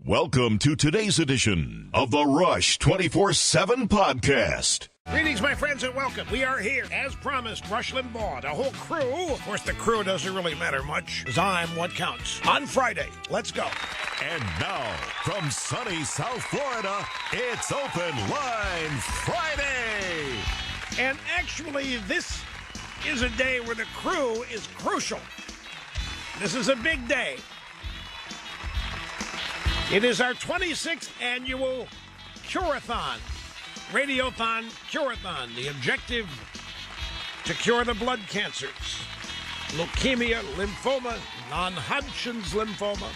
Welcome to today's edition of the Rush 24/7 podcast. Greetings, my friends, and welcome. We are here, as promised, Rush Limbaugh, the whole crew. Of course, the crew doesn't really matter much, because I'm what counts. On Friday, let's go. And now, from sunny South Florida, it's Open Line Friday. And actually, this is a day where the crew is crucial. This is a big day. It is our 26th annual Curathon. Radiothon, Curathon. The objective, to cure the blood cancers. Leukemia, lymphoma, non-Hodgkin's lymphoma.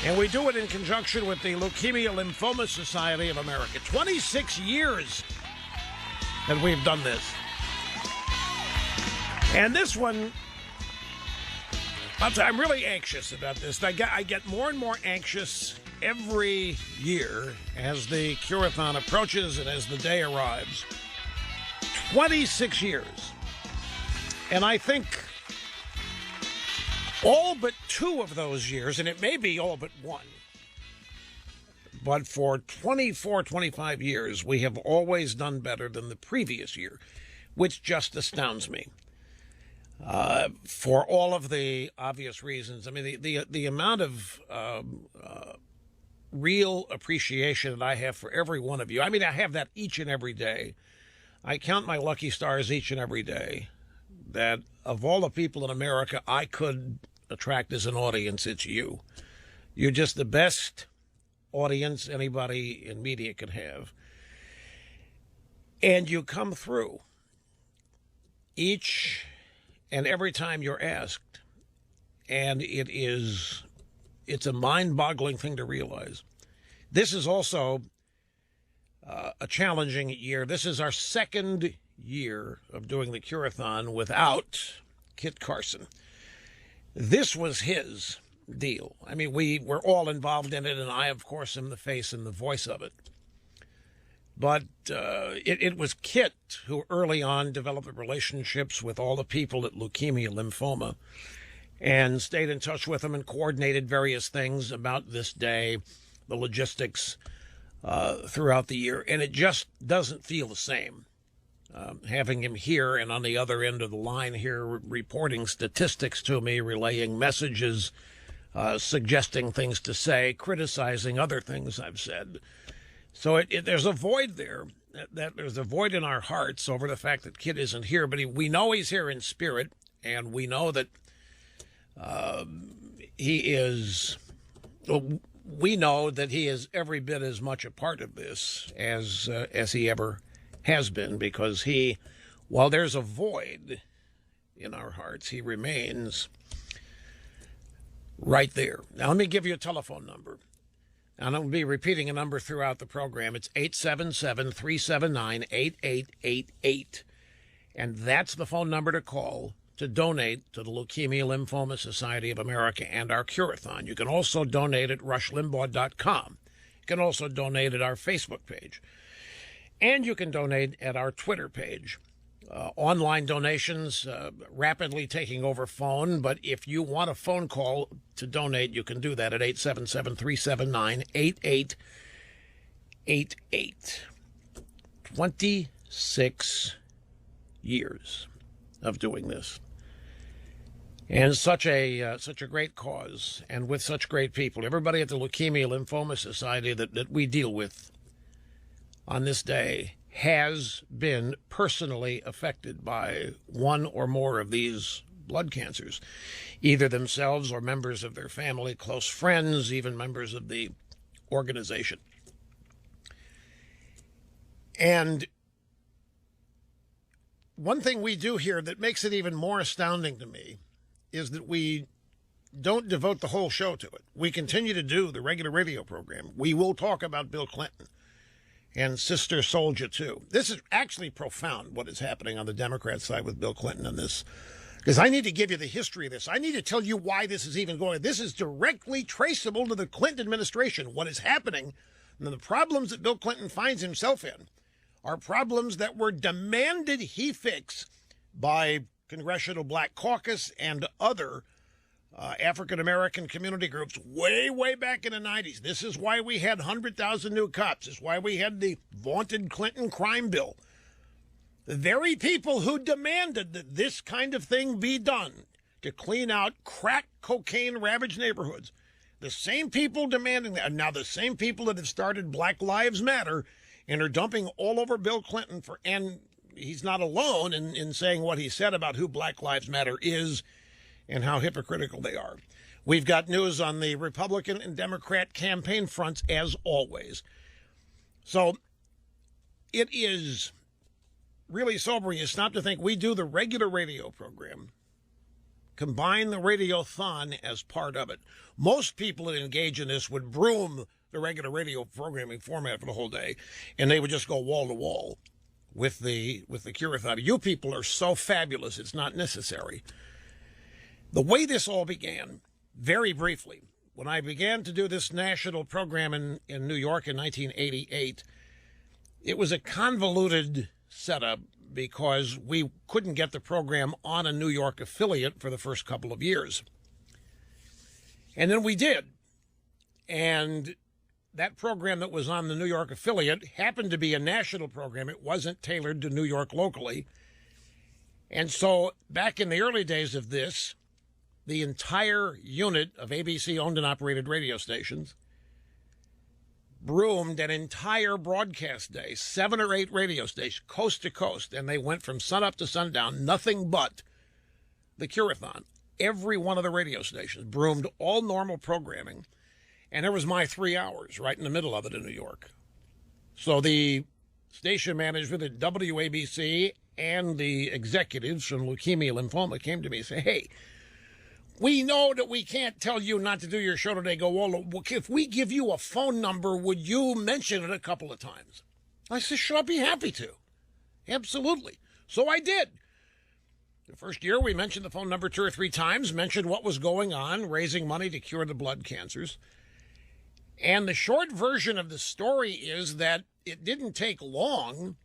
And we do it in conjunction with the Leukemia Lymphoma Society of America. 26 years that we've done this. And this one, I'm really anxious about this. I get more and more anxious every year as the Curathon approaches and as the day arrives. 26 years. And I think all but 2 of those years, and it may be all but 1, but for 24, 25 years, we have always done better than the previous year, which just astounds me. For all of the obvious reasons. I mean, the amount of real appreciation that I have for every one of you. I mean, I have that each and every day. I count my lucky stars each and every day that of all the people in America I could attract as an audience, it's you. You're just the best audience anybody in media could have. And you come through each and every time you're asked, and it's a mind-boggling thing to realize. This is also a challenging year. This is our 2nd year of doing the Curathon without Kit Carson. This was his deal. I mean, we were all involved in it, and I, of course, am the face and the voice of it. But it was Kit who early on developed the relationships with all the people at Leukemia, Lymphoma, and stayed in touch with them and coordinated various things about this day, the logistics throughout the year. And it just doesn't feel the same. Having him here and on the other end of the line here reporting statistics to me, relaying messages, suggesting things to say, criticizing other things I've said. So there's a void there. That there's a void in our hearts over the fact that Kit isn't here, but we know he's here in spirit, and we know that he is. We know that he is every bit as much a part of this as he ever has been, because while there's a void in our hearts, he remains right there. Now let me give you a telephone number. And I'll be repeating a number throughout the program. It's 877-379-8888. And that's the phone number to call to donate to the Leukemia Lymphoma Society of America and our Curathon. You can also donate at rushlimbaugh.com. You can also donate at our Facebook page. And you can donate at our Twitter page. Online donations rapidly taking over phone, but if you want a phone call to donate, you can do that at 877-379-8888. 26 years of doing this. And such a great cause, and with such great people. Everybody at the Leukemia Lymphoma Society that we deal with on this day has been personally affected by one or more of these blood cancers, either themselves or members of their family, close friends, even members of the organization. And one thing we do here that makes it even more astounding to me is that we don't devote the whole show to it. We continue to do the regular radio program. We will talk about Bill Clinton and Sister Soldier, too. This is actually profound, what is happening on the Democrat side with Bill Clinton on this, because I need to give you the history of this. I need to tell you why this is even going. This is directly traceable to the Clinton administration. What is happening, and the problems that Bill Clinton finds himself in are problems that were demanded he fix by Congressional Black Caucus and other African-American community groups way, way back in the 90s. This is why we had 100,000 new cops. This is why we had the vaunted Clinton crime bill. The very people who demanded that this kind of thing be done to clean out crack cocaine-ravaged neighborhoods, the same people demanding that, and now the same people that have started Black Lives Matter and are dumping all over Bill Clinton and he's not alone in saying what he said about who Black Lives Matter is and how hypocritical they are. We've got news on the Republican and Democrat campaign fronts, as always. So it is really sobering. You stop to think we do the regular radio program, combine the Radiothon as part of it. Most people that engage in this would broom the regular radio programming format for the whole day, and they would just go wall to wall with the Curathon. You people are so fabulous, it's not necessary. The way this all began, very briefly, when I began to do this national program in New York in 1988, it was a convoluted setup because we couldn't get the program on a New York affiliate for the first couple of years. And then we did. And that program that was on the New York affiliate happened to be a national program. It wasn't tailored to New York locally. And so back in the early days of this, the entire unit of ABC owned and operated radio stations broomed an entire broadcast day, 7 or 8 radio stations, coast to coast, and they went from sunup to sundown, nothing but the Curathon. Every one of the radio stations broomed all normal programming, and there was my 3 hours right in the middle of it in New York. So the station management at WABC and the executives from Leukemia, Lymphoma came to me and said, hey, we know that we can't tell you not to do your show today. If we give you a phone number, would you mention it a couple of times? I said, sure, I'd be happy to. Absolutely. So I did. The first year, we mentioned the phone number 2 or 3 times, mentioned what was going on, raising money to cure the blood cancers. And the short version of the story is that it didn't take long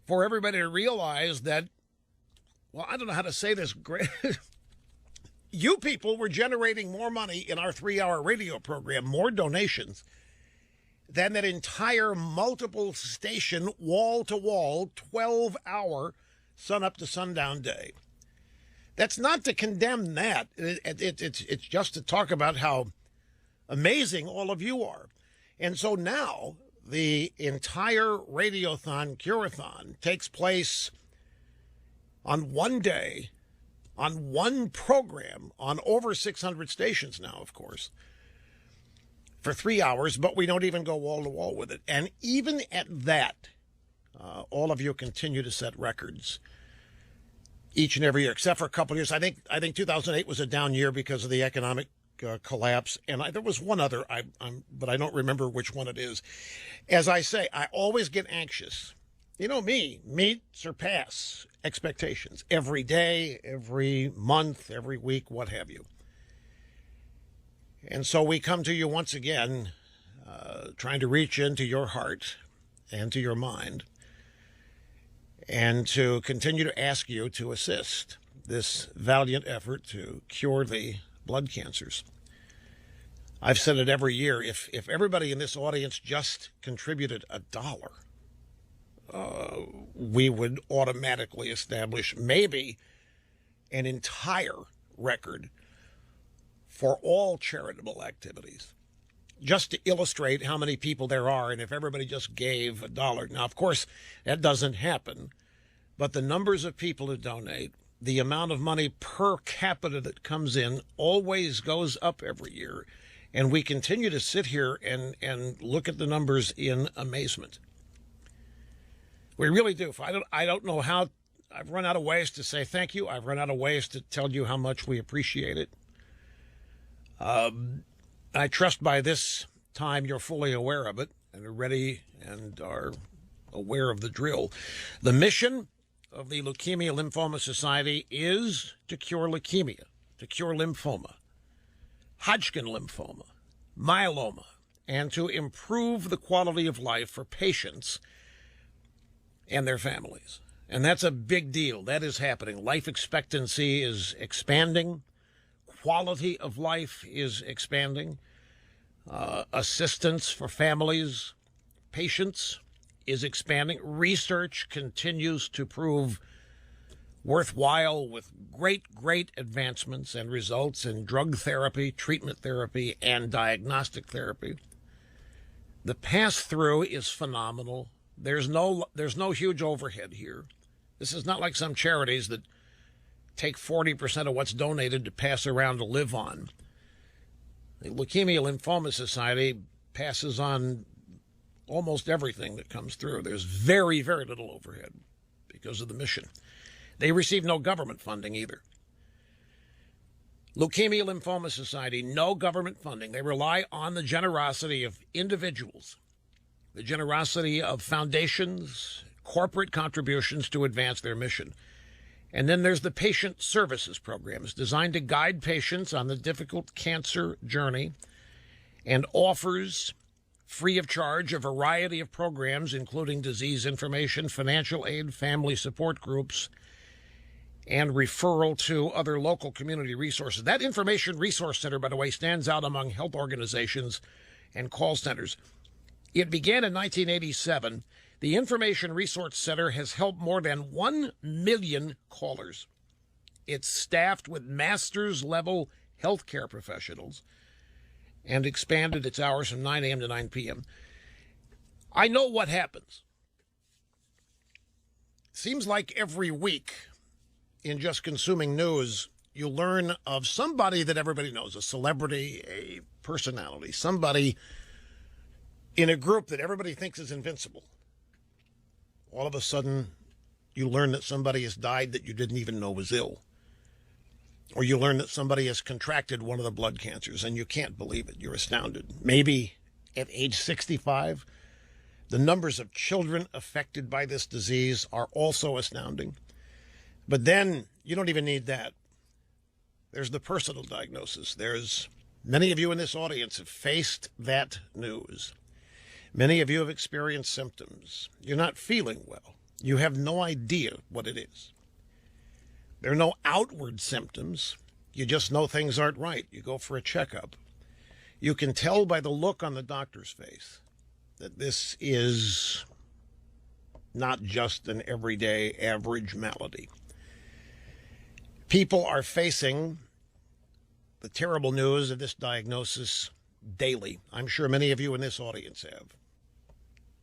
for everybody to realize that, well, I don't know how to say this. You people were generating more money in our 3-hour radio program, more donations, than that entire multiple station, wall-to-wall, 12-hour sun-up to sundown day. That's not to condemn that. It's just to talk about how amazing all of you are. And so now the entire Radiothon, Curathon, takes place on one day, on one program, on over 600 stations now, of course, for 3 hours, but we don't even go wall to wall with it. And even at that, all of you continue to set records each and every year, except for a couple of years. I think 2008 was a down year because of the economic collapse, and there was one other, but I don't remember which one it is. As I say, I always get anxious. You know me, meet, surpass expectations every day, every month, every week, what have you. And so we come to you once again, trying to reach into your heart and to your mind, and to continue to ask you to assist this valiant effort to cure the blood cancers. I've said it every year, if everybody in this audience just contributed $1, we would automatically establish maybe an entire record for all charitable activities, just to illustrate how many people there are, and if everybody just gave $1. Now, of course, that doesn't happen, but the numbers of people who donate, the amount of money per capita that comes in always goes up every year, and we continue to sit here and look at the numbers in amazement. We really do. I don't know how. I've run out of ways to say thank you. I've run out of ways to tell you how much we appreciate it. I trust by this time you're fully aware of it and are ready and are aware of the drill. The mission of the Leukemia Lymphoma Society is to cure leukemia, to cure lymphoma, Hodgkin lymphoma, myeloma, and to improve the quality of life for patients and their families. And that's a big deal. That is happening. Life expectancy is expanding. Quality of life is expanding. Assistance for families, patients is expanding. Research continues to prove worthwhile with great advancements and results in drug therapy, treatment therapy, and diagnostic therapy. The pass-through is phenomenal. There's no huge overhead here. This is not like some charities that take 40% of what's donated to pass around to live on. The Leukemia Lymphoma Society passes on almost everything that comes through. There's very little overhead because of the mission. They receive no government funding either. Leukemia Lymphoma Society, no government funding. They rely on the generosity of individuals, the generosity of foundations, corporate contributions to advance their mission. And then there's the patient services programs designed to guide patients on the difficult cancer journey and offers free of charge a variety of programs, including disease information, financial aid, family support groups, and referral to other local community resources. That Information Resource Center, by the way, stands out among health organizations and call centers. It began in 1987. The Information Resource Center has helped more than 1 million callers. It's staffed with master's-level healthcare professionals and expanded its hours from 9 a.m. to 9 p.m. I know what happens. Seems like every week in just consuming news, you learn of somebody that everybody knows, a celebrity, a personality, somebody in a group that everybody thinks is invincible. All of a sudden, you learn that somebody has died that you didn't even know was ill. Or you learn that somebody has contracted one of the blood cancers, and you can't believe it. You're astounded. Maybe at age 65, the numbers of children affected by this disease are also astounding. But then you don't even need that. There's the personal diagnosis. There's many of you in this audience have faced that news. Many of you have experienced symptoms. You're not feeling well. You have no idea what it is. There are no outward symptoms. You just know things aren't right. You go for a checkup. You can tell by the look on the doctor's face that this is not just an everyday average malady. People are facing the terrible news of this diagnosis daily. I'm sure many of you in this audience have.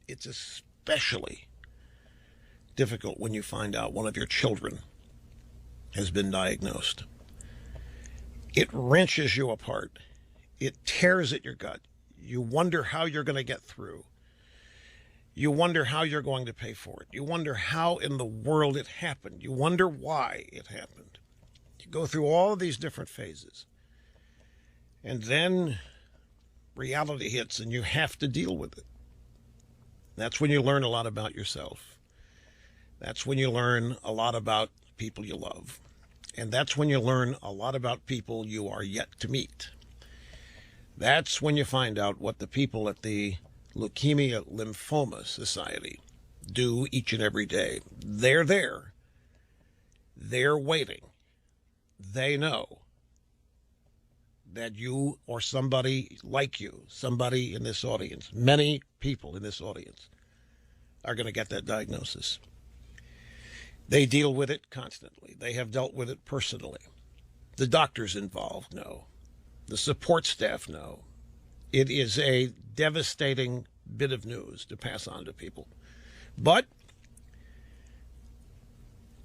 It's especially difficult when you find out one of your children has been diagnosed. It wrenches you apart. It tears at your gut. You wonder how you're going to get through. You wonder how you're going to pay for it. You wonder how in the world it happened. You wonder why it happened. You go through all of these different phases. And then reality hits and you have to deal with it. That's when you learn a lot about yourself. That's when you learn a lot about people you love. And that's when you learn a lot about people you are yet to meet. That's when you find out what the people at the Leukemia Lymphoma Society do each and every day. They're there. They're waiting. They know that you or somebody like you, somebody in this audience, many people in this audience are going to get that diagnosis. They deal with it constantly. They have dealt with it personally. The doctors involved know. The support staff know. It is a devastating bit of news to pass on to people. But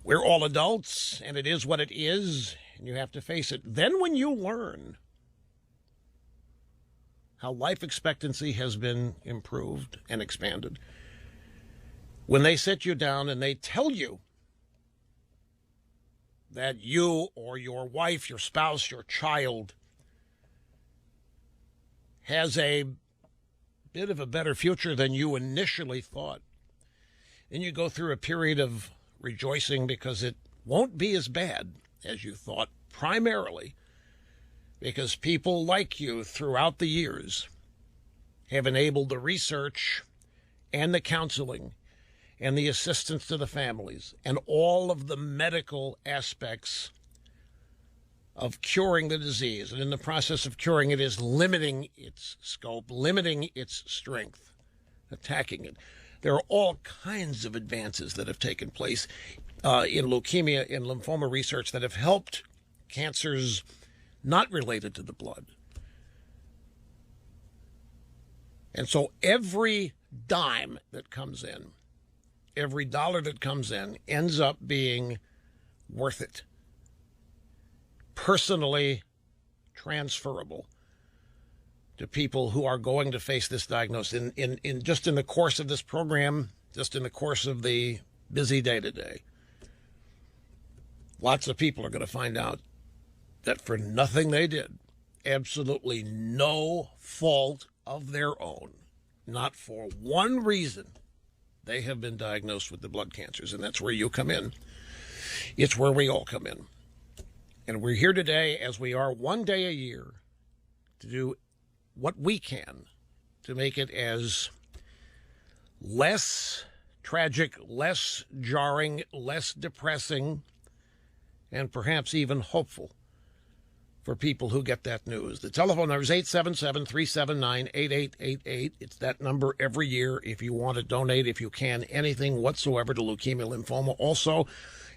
we're all adults, and it is what it is, and you have to face it. Then when you learn how life expectancy has been improved and expanded, when they sit you down and they tell you that you or your wife, your spouse, your child has a bit of a better future than you initially thought, then you go through a period of rejoicing because it won't be as bad as you thought, primarily because people like you throughout the years have enabled the research and the counseling and the assistance to the families and all of the medical aspects of curing the disease. And in the process of curing it is limiting its scope, limiting its strength, attacking it. There are all kinds of advances that have taken place in leukemia and lymphoma research that have helped cancers not related to the blood. And so every dime that comes in, every dollar that comes in ends up being worth it. Personally transferable to people who are going to face this diagnosis in just in the course of this program, just in the course of the busy day today. Lots of people are going to find out that for nothing they did, absolutely no fault of their own, not for one reason, they have been diagnosed with the blood cancers. And that's where you come in. It's where we all come in. And we're here today, as we are one day a year, to do what we can to make it as less tragic, less jarring, less depressing, and perhaps even hopeful for people who get that news. The telephone number is 877-379-8888. It's that number every year if you want to donate, if you can, anything whatsoever to leukemia, lymphoma. Also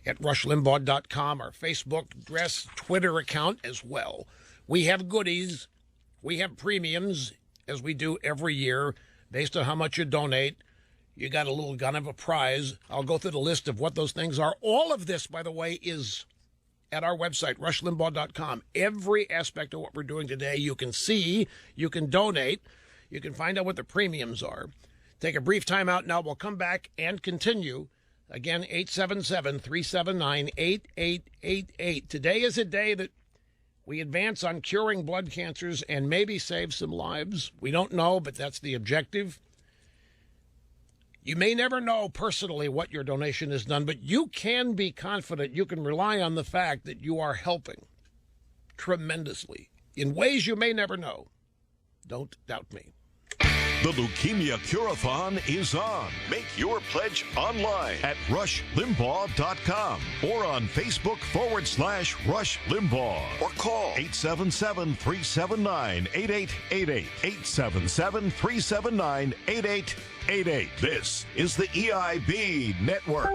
at rushlimbaugh.com, our Facebook address, Twitter account as well. We have goodies. We have premiums, as we do every year, based on how much you donate. You got a little gun of a prize. I'll go through the list of what those things are. All of this, by the way, is at our website, rushlimbaugh.com. Every aspect of what we're doing today, you can see, you can donate, you can find out what the premiums are. Take a brief time out now. We'll come back and continue. Again, 877-379-8888. Today is a day that we advance on curing blood cancers and maybe save some lives. We don't know, but that's the objective. You may never know personally what your donation has done, but you can be confident, you can rely on the fact that you are helping tremendously in ways you may never know. Don't doubt me. The Leukemia Curathon is on. Make your pledge online at rushlimbaugh.com or on Facebook /Rush Limbaugh or call 877-379-8888. 877-379-8888. This is the EIB Network.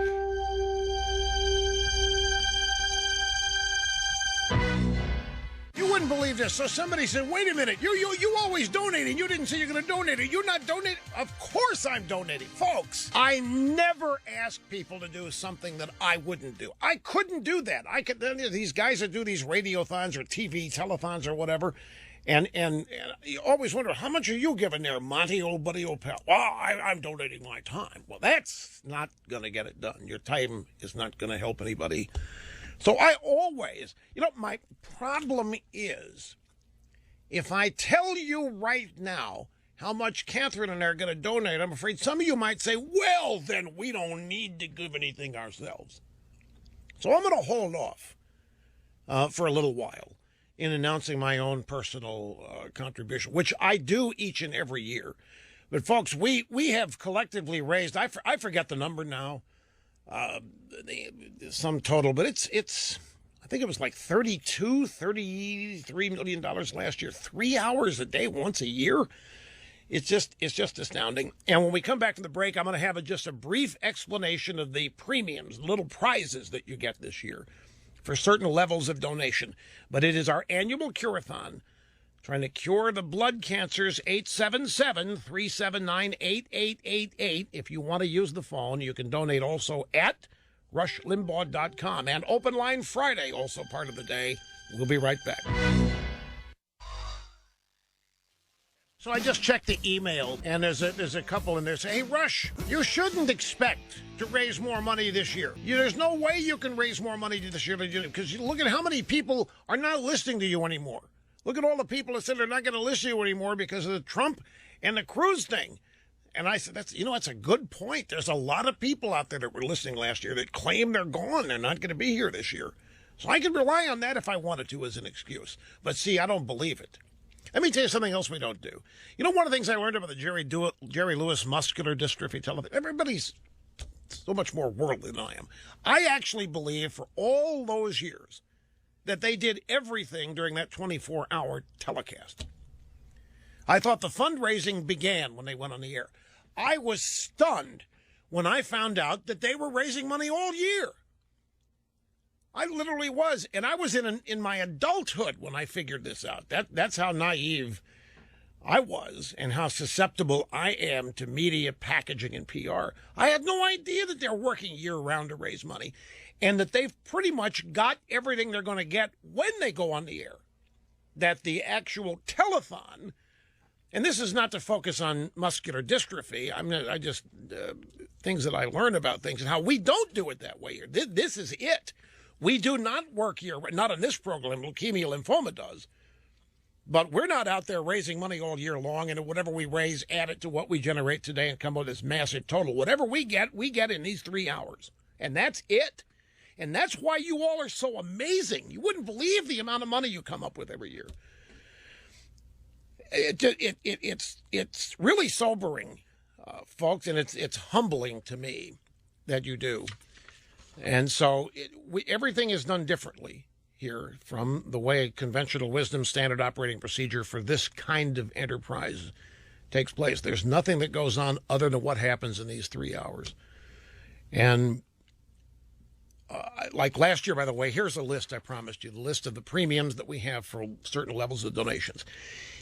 You wouldn't believe this. So somebody said, wait a minute, you always donate, and you didn't say you're going to donate. Are you not donating? Of course I'm donating. Folks, I never ask people to do something that I wouldn't do. I couldn't do that. These guys that do these radiothons or TV telethons or whatever, and you always wonder, how much are you giving there, Monty, old buddy, old pal? Well, I'm donating my time. Well, that's not going to get it done. Your time is not going to help anybody. So I always, my problem is, if I tell you right now how much Catherine and I are going to donate, I'm afraid some of you might say, well, then we don't need to give anything ourselves. So I'm going to hold off for a little while in announcing my own personal contribution, which I do each and every year. But folks, we have collectively raised, I forget the number now, some total, but it's I think it was like $33 million last year. 3 hours a day, once a year. It's just astounding. And when we come back from the break, I'm going to have just a brief explanation of the premiums, the little prizes that you get this year for certain levels of donation. But it is our annual Curathon, trying to cure the blood cancers. 877-379-8888. If you want to use the phone, you can donate also at rushlimbaugh.com. And Open Line Friday, also part of the day. We'll be right back. So I just checked the email, and there's a couple in there say, hey, Rush, you shouldn't expect to raise more money this year. There's no way you can raise more money this year because look at how many people are not listening to you anymore. Look at all the people that said they're not going to listen to you anymore because of the Trump and the Cruz thing. And I said, that's a good point. There's a lot of people out there that were listening last year that claim they're gone. They're not going to be here this year. So I could rely on that if I wanted to as an excuse. But see, I don't believe it. Let me tell you something else we don't do. One of the things I learned about the Jerry Lewis muscular dystrophy television, everybody's so much more worldly than I am. I actually believe for all those years that they did everything during that 24-hour telecast. I thought the fundraising began when they went on the air. I was stunned when I found out that they were raising money all year. I literally was, and I was in my adulthood when I figured this out. That's how naive I was and how susceptible I am to media packaging and PR. I had no idea that they're working year-round to raise money and that they've pretty much got everything they're going to get when they go on the air. That the actual telethon, and this is not to focus on muscular dystrophy, I just things that I learn about things and how we don't do it that way here. This is it. We do not work here, not on this program, Leukemia, Lymphoma does. But we're not out there raising money all year long, and whatever we raise, add it to what we generate today and come up with this massive total. Whatever we get in these 3 hours. And that's it. And that's why you all are so amazing. You wouldn't believe the amount of money you come up with every year. It's really sobering, folks, and it's humbling to me that you do. And so everything is done differently here from the way conventional wisdom, standard operating procedure for this kind of enterprise takes place. There's nothing that goes on other than what happens in these 3 hours. And like last year, by the way, here's a list I promised you, the list of the premiums that we have for certain levels of donations.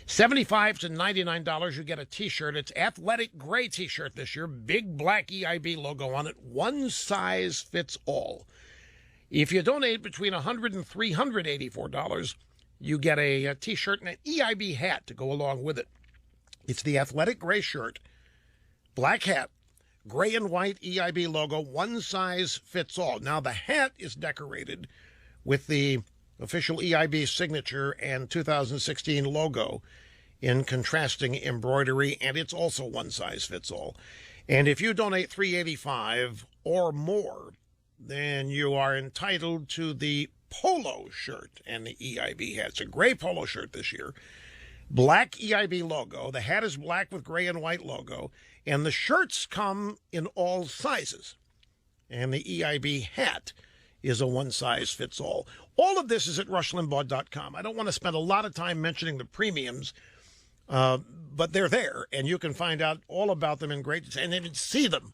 $75 to $99, you get a T-shirt. It's athletic gray T-shirt this year, big black EIB logo on it, one size fits all. If you donate between $100 and $384, you get a T-shirt and an EIB hat to go along with it. It's the athletic gray shirt, black hat, gray and white EIB logo, one size fits all. Now, the hat is decorated with the official EIB signature and 2016 logo in contrasting embroidery, and it's also one size fits all. And if you donate $385 or more, then you are entitled to the polo shirt and the EIB hat. It's a gray polo shirt this year. Black EIB logo. The hat is black with gray and white logo. And the shirts come in all sizes. And the EIB hat is a one-size-fits-all. All of this is at rushlimbaugh.com. I don't want to spend a lot of time mentioning the premiums, but they're there, and you can find out all about them in great detail, and even see them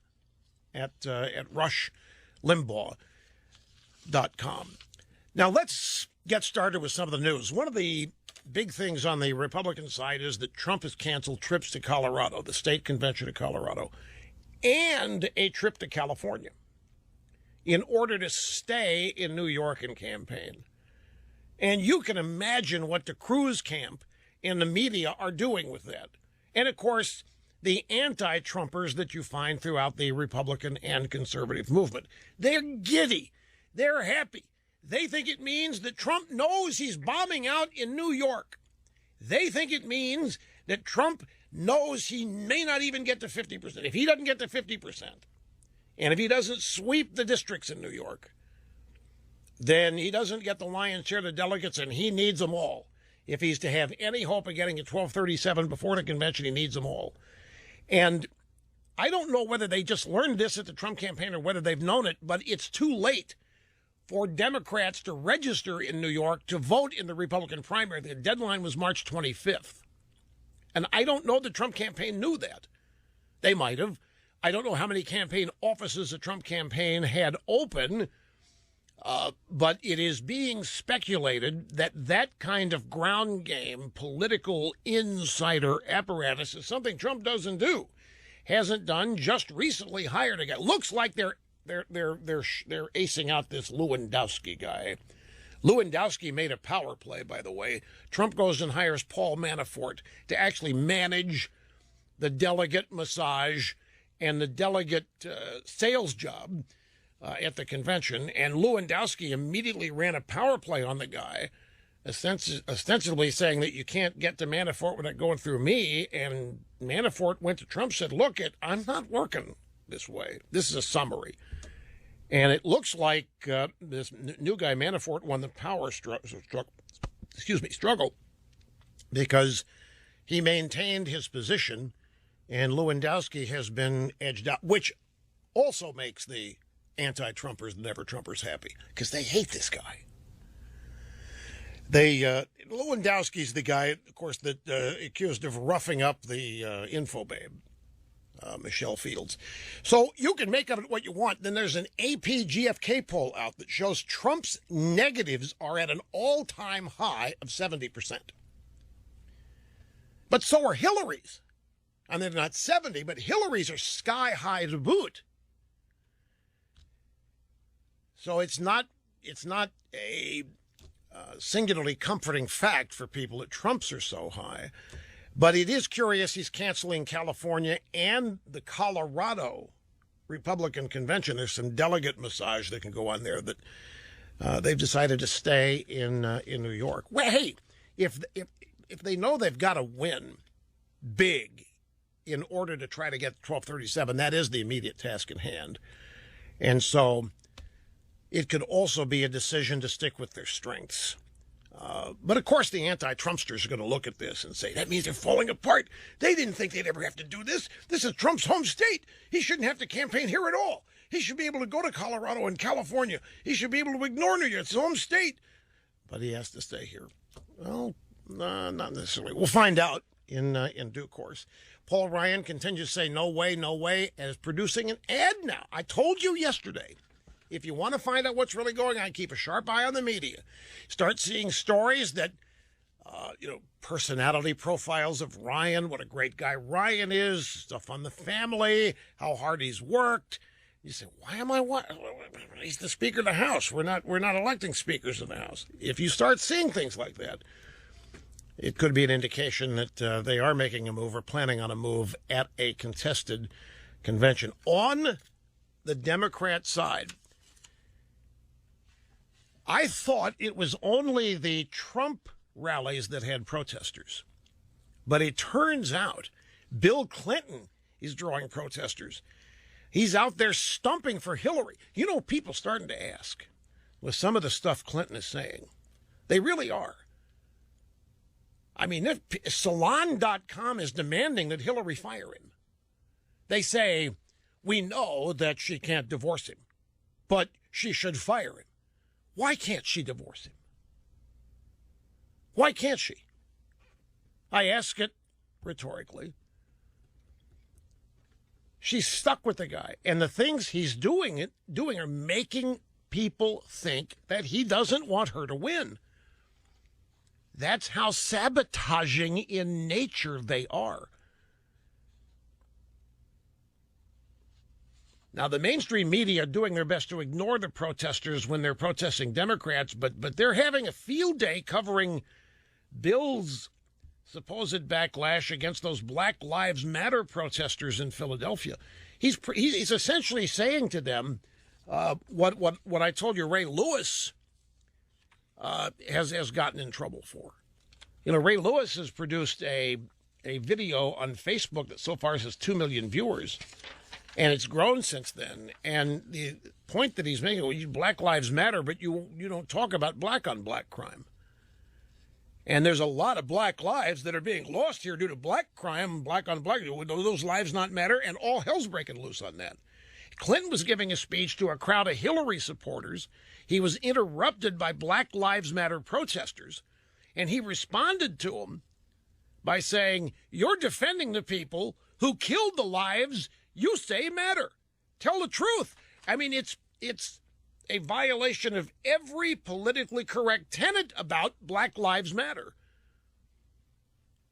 at rushlimbaugh.com. Now, let's get started with some of the news. One of the big things on the Republican side is that Trump has canceled trips to Colorado, the state convention of Colorado, and a trip to California in order to stay in New York and campaign. And you can imagine what the Cruz camp and the media are doing with that. And, of course, the anti-Trumpers that you find throughout the Republican and conservative movement. They're giddy. They're happy. They think it means that Trump knows he's bombing out in New York. They think it means that Trump knows he may not even get to 50%. If he doesn't get to 50%, and if he doesn't sweep the districts in New York, then he doesn't get the lion's share of the delegates, and he needs them all. If he's to have any hope of getting at 1237 before the convention, he needs them all. And I don't know whether they just learned this at the Trump campaign or whether they've known it, but it's too late for Democrats to register in New York to vote in the Republican primary. The deadline was March 25th. And I don't know the Trump campaign knew that. They might have. I don't know how many campaign offices the Trump campaign had open, but it is being speculated that that kind of ground game, political insider apparatus is something Trump doesn't do, hasn't done, just recently hired a guy. Looks like they're acing out this Lewandowski guy. Lewandowski made a power play, by the way. Trump goes and hires Paul Manafort to actually manage the delegate massage and the delegate sales job at the convention. And Lewandowski immediately ran a power play on the guy, ostensibly saying that you can't get to Manafort without going through me. And Manafort went to Trump, said, look, I'm not working this way. This is a summary. And it looks like this new guy, Manafort, won the power struggle because he maintained his position and Lewandowski has been edged out, which also makes the anti-Trumpers and never-Trumpers happy because they hate this guy. Lewandowski's the guy, of course, that accused of roughing up the info babe, Michelle Fields. So you can make of it what you want. Then there's an AP GFK poll out that shows Trump's negatives are at an all-time high of 70%. But so are Hillary's. And they're not 70, but Hillary's are sky high to boot. So it's not a singularly comforting fact for people that Trump's are so high. But it is curious he's canceling California and the Colorado Republican convention. There's some delegate massage that can go on there that they've decided to stay in New York. Well, hey, if they know they've got to win big in order to try to get 1237, that is the immediate task in hand. And so it could also be a decision to stick with their strengths. But, of course, the anti-Trumpsters are going to look at this and say, that means they're falling apart. They didn't think they'd ever have to do this. This is Trump's home state. He shouldn't have to campaign here at all. He should be able to go to Colorado and California. He should be able to ignore New York. It's his home state. But he has to stay here. Well, not necessarily. We'll find out in due course. Paul Ryan continues to say, no way, and is producing an ad now. I told you yesterday, if you want to find out what's really going on, keep a sharp eye on the media. Start seeing stories that, personality profiles of Ryan, what a great guy Ryan is, stuff on the family, how hard he's worked. You say, why am I? He's the Speaker of the House. We're not electing speakers of the House. If you start seeing things like that, it could be an indication that they are making a move or planning on a move at a contested convention. On the Democrat side, I thought it was only the Trump rallies that had protesters. But it turns out Bill Clinton is drawing protesters. He's out there stumping for Hillary. You know, people starting to ask with some of the stuff Clinton is saying. They really are. I mean, Salon.com is demanding that Hillary fire him. They say, we know that she can't divorce him, but she should fire him. Why can't she divorce him? Why can't she? I ask it rhetorically. She's stuck with the guy, and the things he's doing are making people think that he doesn't want her to win. That's how sabotaging in nature they are. Now, the mainstream media are doing their best to ignore the protesters when they're protesting Democrats, but they're having a field day covering Bill's supposed backlash against those Black Lives Matter protesters in Philadelphia. He's essentially saying to them what I told you Ray Lewis has gotten in trouble for. You know, Ray Lewis has produced a video on Facebook that so far has 2 million viewers. And it's grown since then. And the point that he's making, well, Black Lives Matter, but you don't talk about black-on-black crime. And there's a lot of black lives that are being lost here due to black crime, black-on-black. Would those lives not matter? And all hell's breaking loose on that. Clinton was giving a speech to a crowd of Hillary supporters. He was interrupted by Black Lives Matter protesters. And he responded to them by saying, you're defending the people who killed the lives you say matter. Tell the truth. I mean, it's a violation of every politically correct tenet about Black Lives Matter.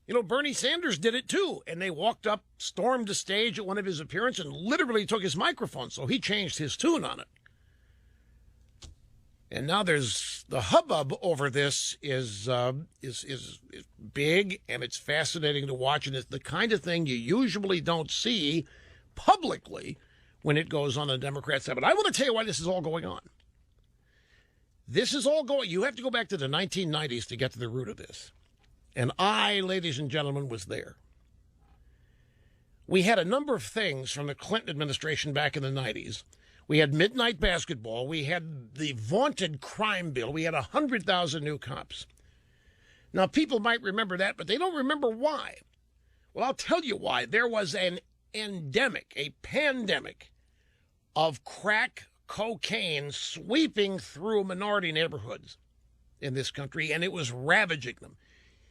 You know, Bernie Sanders did it too, and they walked up, stormed the stage at one of his appearances, and literally took his microphone, so he changed his tune on it. And now there's the hubbub over this is big, and it's fascinating to watch, and it's the kind of thing you usually don't see publicly when it goes on the Democrat side. But I want to tell you why this is all going on. This is all going, you have to go back to the 1990s to get to the root of this. And I, ladies and gentlemen, was there. We had a number of things from the Clinton administration back in the 90s. We had midnight basketball. We had the vaunted crime bill. We had 100,000 new cops. Now, people might remember that, but they don't remember why. Well, I'll tell you why. There was an endemic, a pandemic of crack cocaine sweeping through minority neighborhoods in this country, and it was ravaging them.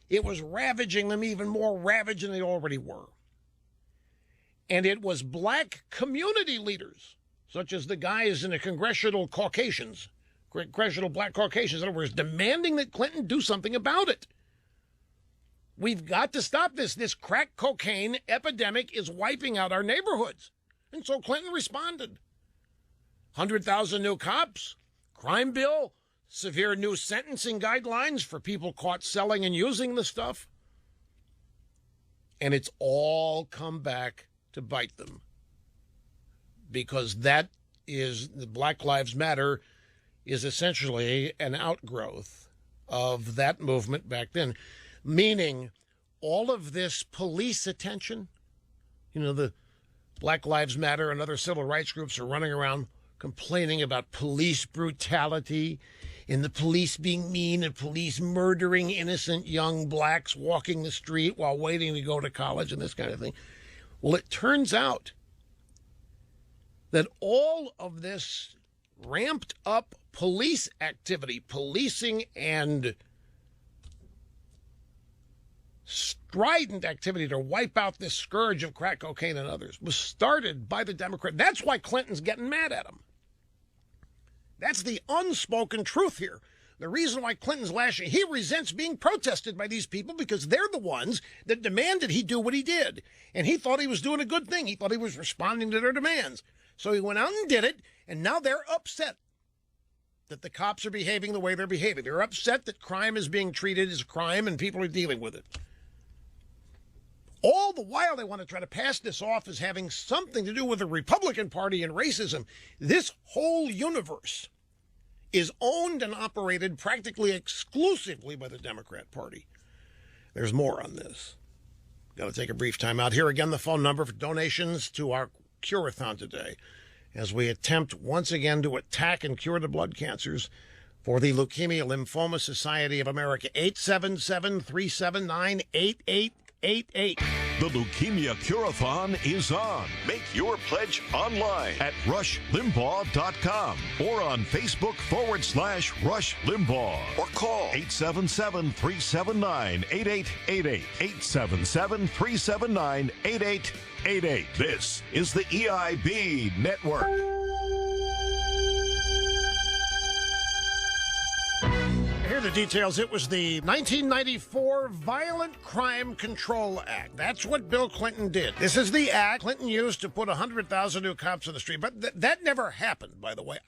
It was ravaging them even more ravaged than they already were. And it was black community leaders, such as the guys in the congressional black Caucasians, in other words, demanding that Clinton do something about it. We've got to stop this. This crack cocaine epidemic is wiping out our neighborhoods. And so Clinton responded. 100,000 new cops, crime bill, severe new sentencing guidelines for people caught selling and using the stuff. And it's all come back to bite them. Because that is, the Black Lives Matter is essentially an outgrowth of that movement back then. Meaning all of this police attention, the Black Lives Matter and other civil rights groups are running around complaining about police brutality and the police being mean and police murdering innocent young blacks walking the street while waiting to go to college and this kind of thing. Well, it turns out that all of this ramped up police activity, policing and strident activity to wipe out this scourge of crack cocaine and others was started by the Democrats. That's why Clinton's getting mad at him. That's the unspoken truth here. The reason why Clinton's lashing, he resents being protested by these people because they're the ones that demanded he do what he did. And he thought he was doing a good thing. He thought he was responding to their demands. So he went out and did it, and now they're upset that the cops are behaving the way they're behaving. They're upset that crime is being treated as a crime and people are dealing with it. All the while they want to try to pass this off as having something to do with the Republican Party and racism. This whole universe is owned and operated practically exclusively by the Democrat Party. There's more on this. Got to take a brief time out. Here again, the phone number for donations to our Curathon today, as we attempt once again to attack and cure the blood cancers for the Leukemia Lymphoma Society of America. 877-379-8888. The Leukemia Curathon is on. Make your pledge online at rushlimbaugh.com or on Facebook /Rush Limbaugh or call 877-379-8888. 877-379-8888. This is the EIB Network. Here are the details. It was the 1994 Violent Crime Control Act. That's what Bill Clinton did. This is the act Clinton used to put 100,000 new cops on the street. But that never happened, by the way.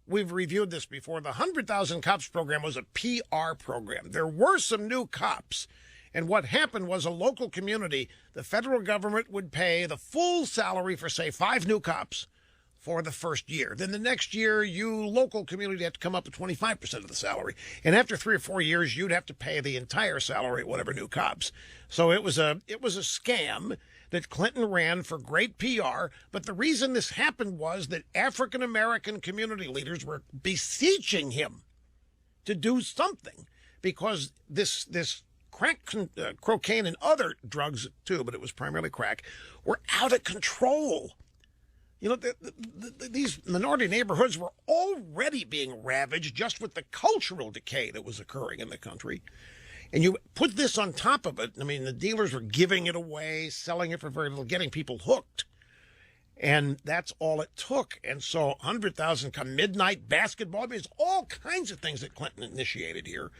We've reviewed this before. The 100,000 cops program was a PR program. There were some new cops. And what happened was a local community, the federal government would pay the full salary for, say, 5 new cops for the first year. Then the next year, you local community had to come up with 25% of the salary. And after 3 or 4 years, you'd have to pay the entire salary, whatever new cops. So it was a scam that Clinton ran for great PR. But the reason this happened was that African-American community leaders were beseeching him to do something because this crack, cocaine and other drugs too, but it was primarily crack, were out of control. These minority neighborhoods were already being ravaged just with the cultural decay that was occurring in the country. And you put this on top of it. I mean, the dealers were giving it away, selling it for very little, getting people hooked. And that's all it took. And so 100,000 come midnight basketball. I mean, it's all kinds of things that Clinton initiated here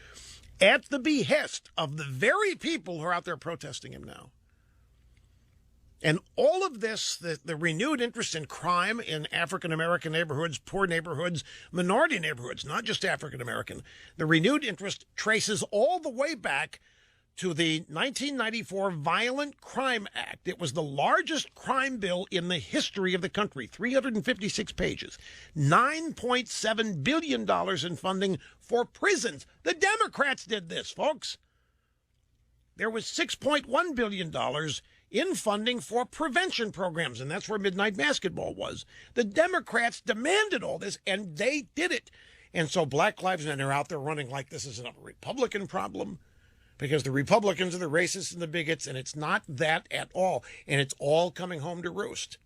at the behest of the very people who are out there protesting him now. And all of this, the renewed interest in crime in African-American neighborhoods, poor neighborhoods, minority neighborhoods, not just African-American, the renewed interest traces all the way back to the 1994 Violent Crime Act. It was the largest crime bill in the history of the country, 356 pages, $9.7 billion in funding for prisons. The Democrats did this, folks. There was $6.1 billion in funding for prevention programs, and that's where midnight basketball was. The Democrats demanded all this, and they did it. And so Black Lives Matter are out there running like this is a Republican problem, because the Republicans are the racists and the bigots, and it's not that at all. And it's all coming home to roost.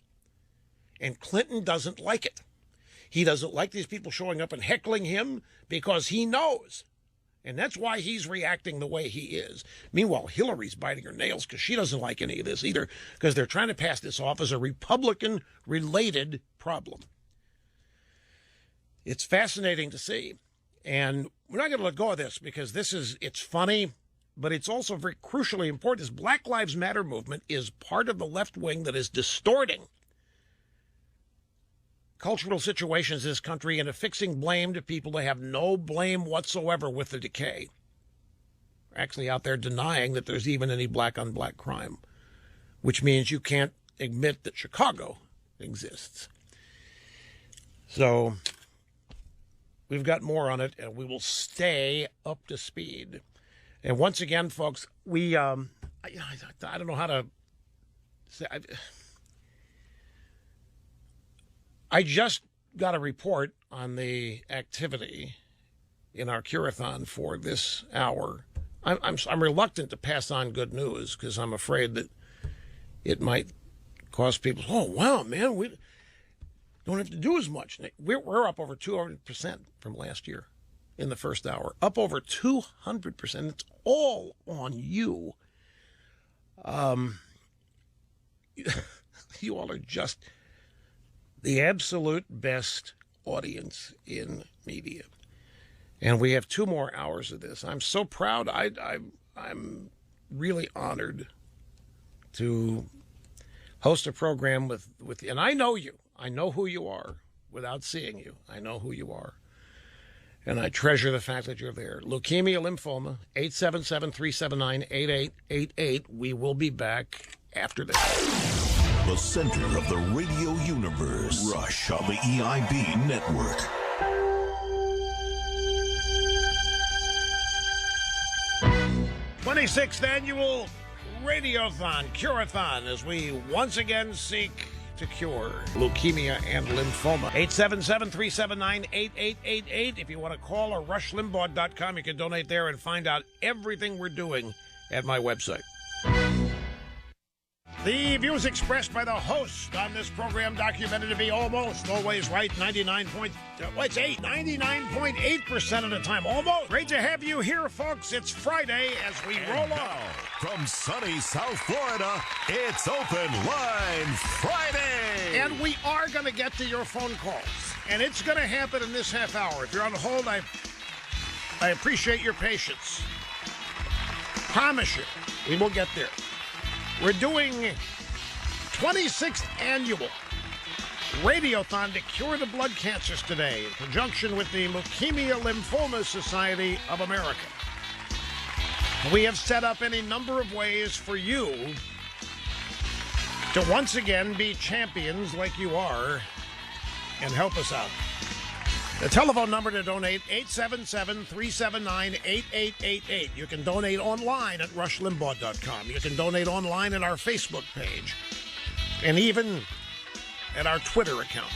And Clinton doesn't like it. He doesn't like these people showing up and heckling him because he knows. And that's why he's reacting the way he is. Meanwhile, Hillary's biting her nails because she doesn't like any of this either, because they're trying to pass this off as a Republican-related problem. It's fascinating to see. And we're not going to let go of this because it's funny, but it's also very crucially important. This Black Lives Matter movement is part of the left wing that is distorting cultural situations in this country and affixing blame to people that have no blame whatsoever with the decay. They're actually out there denying that there's even any black-on-black crime, which means you can't admit that Chicago exists. So we've got more on it, and we will stay up to speed. And once again, folks, I don't know how to say. I just got a report on the activity in our Curathon for this hour. I'm reluctant to pass on good news because I'm afraid that it might cause people, oh, wow, man, we don't have to do as much. We're up over 200% from last year in the first hour. Up over 200%. It's all on you. You all are just the absolute best audience in media. And we have 2 more hours of this. I'm so proud. I'm really honored to host a program with and I know you. I know who you are without seeing you. I know who you are. And I treasure the fact that you're there. Leukemia, Lymphoma, 877-379-8888. We will be back after this. The center of the radio universe. Rush on the EIB network. '26th annual Radiothon, Curathon, as we once again seek to cure leukemia and lymphoma. 877-379-8888. If you want to call, or rushlimbaugh.com, you can donate there and find out everything we're doing at my website. The views expressed by the host on this program documented to be almost always right, 99.8% of the time. Almost. Great to have you here, folks. It's Friday as we roll on. From sunny South Florida, it's Open Line Friday. And we are going to get to your phone calls. And it's going to happen in this half hour. If you're on hold, I appreciate your patience. Promise you, we will get there. We're doing 26th annual Radiothon to cure the blood cancers today in conjunction with the Leukemia Lymphoma Society of America. We have set up any number of ways for you to once again be champions like you are and help us out. The telephone number to donate, 877-379-8888. You can donate online at rushlimbaugh.com. You can donate online at our Facebook page and even at our Twitter account.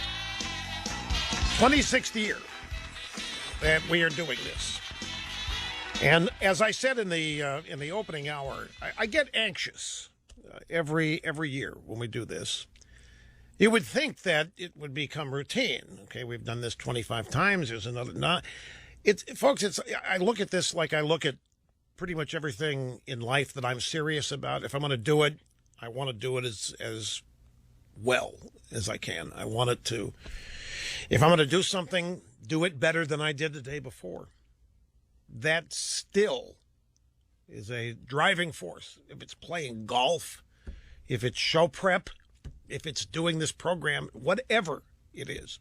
26th year that we are doing this. And as I said in the opening hour, I get anxious every year when we do this. You would think that it would become routine. Okay, we've done this 25 times. There's another. Folks, I look at this like I look at pretty much everything in life that I'm serious about. If I'm going to do it, I want to do it as well as I can. I want it to. If I'm going to do something, do it better than I did the day before. That still is a driving force. If it's playing golf, if it's show prep, if it's doing this program, whatever it is.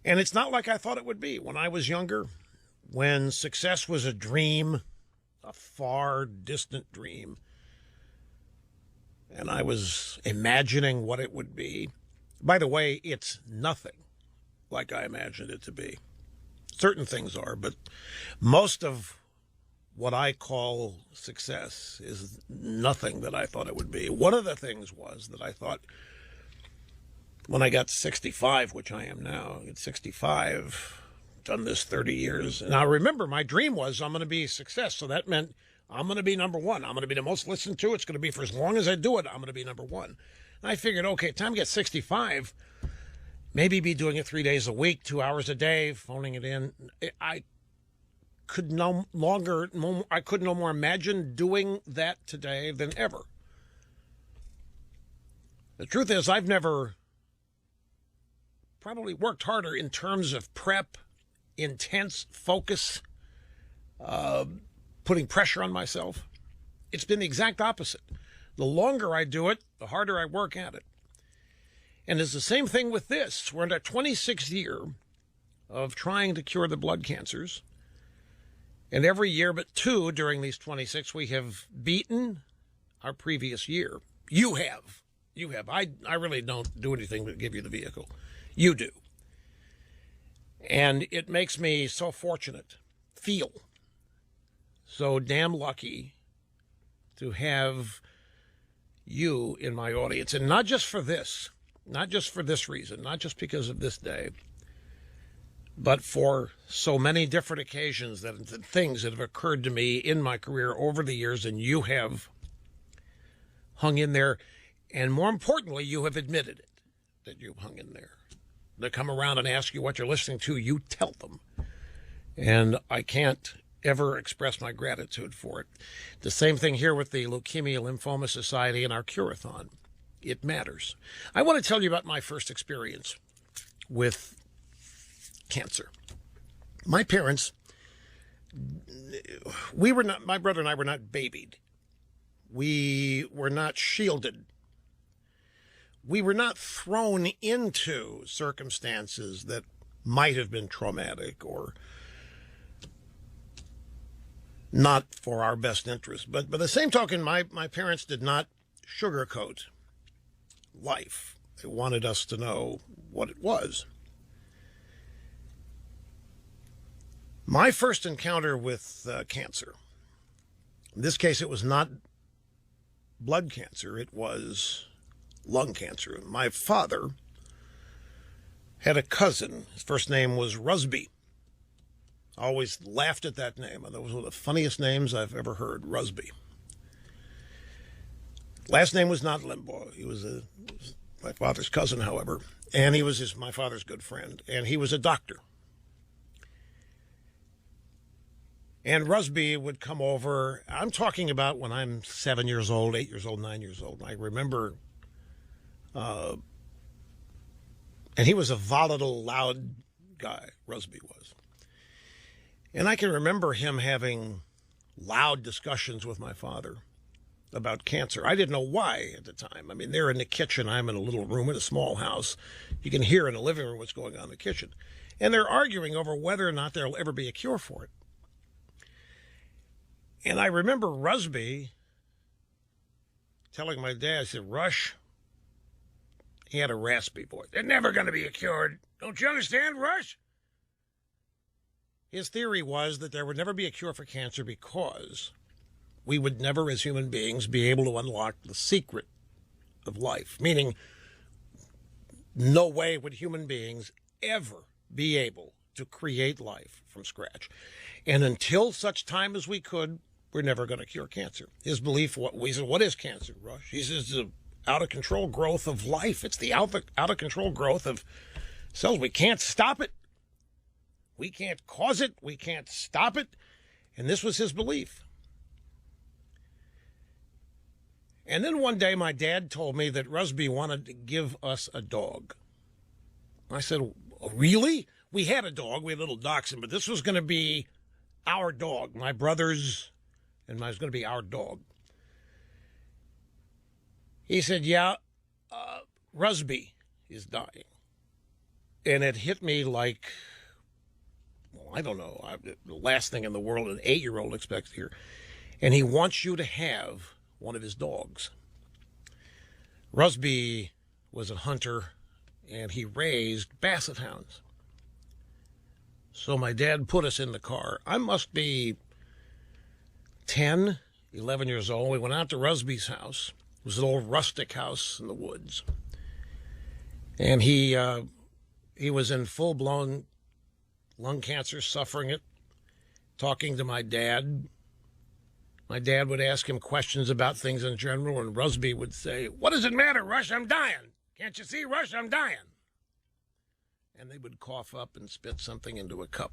And it's not like I thought it would be. When I was younger, when success was a dream, a far distant dream, and I was imagining what it would be. By the way, it's nothing like I imagined it to be. Certain things are, but most of what I call success is nothing that I thought it would be. One of the things was that I thought when I got to 65, which I am now, at 65, done this 30 years. And I remember my dream was I'm going to be a success. So that meant I'm going to be number one. I'm going to be the most listened to. It's going to be for as long as I do it, I'm going to be number one. And I figured, okay, time to get 65, maybe be doing it 3 days a week, 2 hours a day, phoning it in. I could no more imagine doing that today than ever. The truth is, I've never probably worked harder in terms of prep, intense focus, putting pressure on myself. It's been the exact opposite. The longer I do it, the harder I work at it. And it's the same thing with this. We're in our 26th year of trying to cure the blood cancers. And every year but two during these 26, we have beaten our previous year. You have. You have. I really don't do anything but give you the vehicle. You do. And it makes me so fortunate, feel so damn lucky to have you in my audience. And not just for this, not just for this reason, not just because of this day, but for so many different occasions, that things that have occurred to me in my career over the years, and you have hung in there. And more importantly, you have admitted it, that you've hung in there. They come around and ask you what you're listening to, you tell them. And I can't ever express my gratitude for it. The same thing here with the Leukemia Lymphoma Society and our Curathon. It matters. I want to tell you about my first experience with cancer. My parents, my brother and I were not babied. We were not shielded. We were not thrown into circumstances that might have been traumatic or not for our best interest. But by the same token, my parents did not sugarcoat life. They wanted us to know what it was. My first encounter with cancer, in this case, it was not blood cancer, it was lung cancer. My father had a cousin. His first name was Rusby. I always laughed at that name. That was one of the funniest names I've ever heard, Rusby. Last name was not Limbaugh. He was my father's cousin, however, and he was my father's good friend, and he was a doctor. And Rusby would come over. I'm talking about when I'm 7 years old, 8 years old, 9 years old. I remember, and he was a volatile, loud guy, Rusby was. And I can remember him having loud discussions with my father about cancer. I didn't know why at the time. I mean, they're in the kitchen. I'm in a little room in a small house. You can hear in the living room what's going on in the kitchen. And they're arguing over whether or not there'll ever be a cure for it. And I remember Rusby telling my dad, I said, Rush, he had a raspy voice. They're never going to be cured. Don't you understand, Rush? His theory was that there would never be a cure for cancer because we would never, as human beings, be able to unlock the secret of life. Meaning, no way would human beings ever be able to create life from scratch. And until such time as we could, we're never going to cure cancer. His belief, we said, what is cancer, Rush? He says, the out-of-control growth of life. It's the out-of-control growth of cells. We can't stop it. We can't cause it. We can't stop it. And this was his belief. And then one day my dad told me that Rusby wanted to give us a dog. I said, really? We had a dog. We had a little dachshund, but this was going to be our dog, my brother's, and it was going to be our dog. He said, yeah, Rusby is dying. And it hit me like, well, I don't know, the last thing in the world an 8-year-old expects to hear. And he wants you to have one of his dogs. Rusby was a hunter, and he raised basset hounds. So my dad put us in the car. I must be 10, 11 years old. We went out to Rusby's house. It was an old rustic house in the woods. And he was in full-blown lung cancer, suffering it, talking to my dad My dad would ask him questions about things in general, and Rusby would say, "What does it matter, Rush? I'm dying. Can't you see, Rush? I'm dying." And they would cough up and spit something into a cup.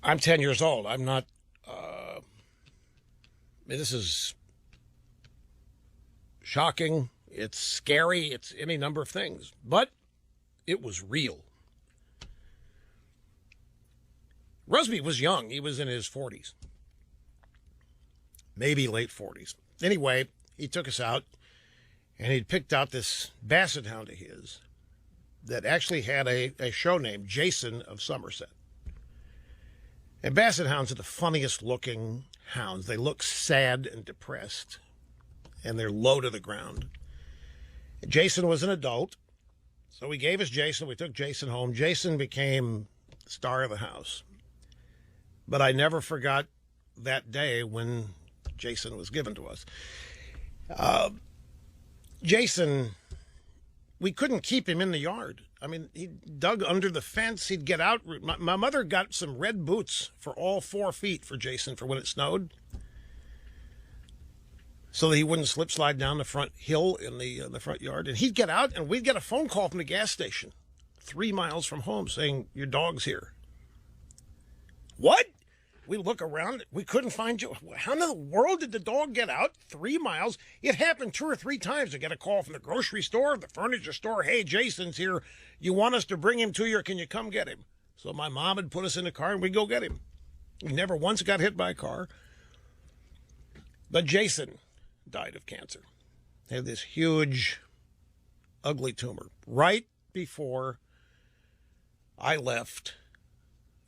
I'm 10 years old. I'm not, this is shocking. It's scary. It's any number of things. But it was real. Rusby was young. He was in his 40s. Maybe late 40s. Anyway, he took us out, and he'd picked out this basset hound of his that actually had a show named Jason of Somerset. And basset hounds are the funniest looking hounds. They look sad and depressed, and they're low to the ground. Jason was an adult, so we gave us Jason. We took Jason home. Jason became the star of the house. But I never forgot that day when Jason was given to us. Jason, we couldn't keep him in the yard. I mean, he dug under the fence. He'd get out. My mother got some red boots for all 4 feet for Jason for when it snowed, so that he wouldn't slip slide down the front hill in the front yard. And he'd get out, and we'd get a phone call from the gas station 3 miles from home saying, "Your dog's here." What? We look around. We couldn't find you. How in the world did the dog get out 3 miles? It happened 2 or 3 times. I get a call from the grocery store, the furniture store. "Hey, Jason's here. You want us to bring him to you, or can you come get him?" So my mom would put us in the car, and we'd go get him. He never once got hit by a car. But Jason died of cancer. He had this huge, ugly tumor right before I left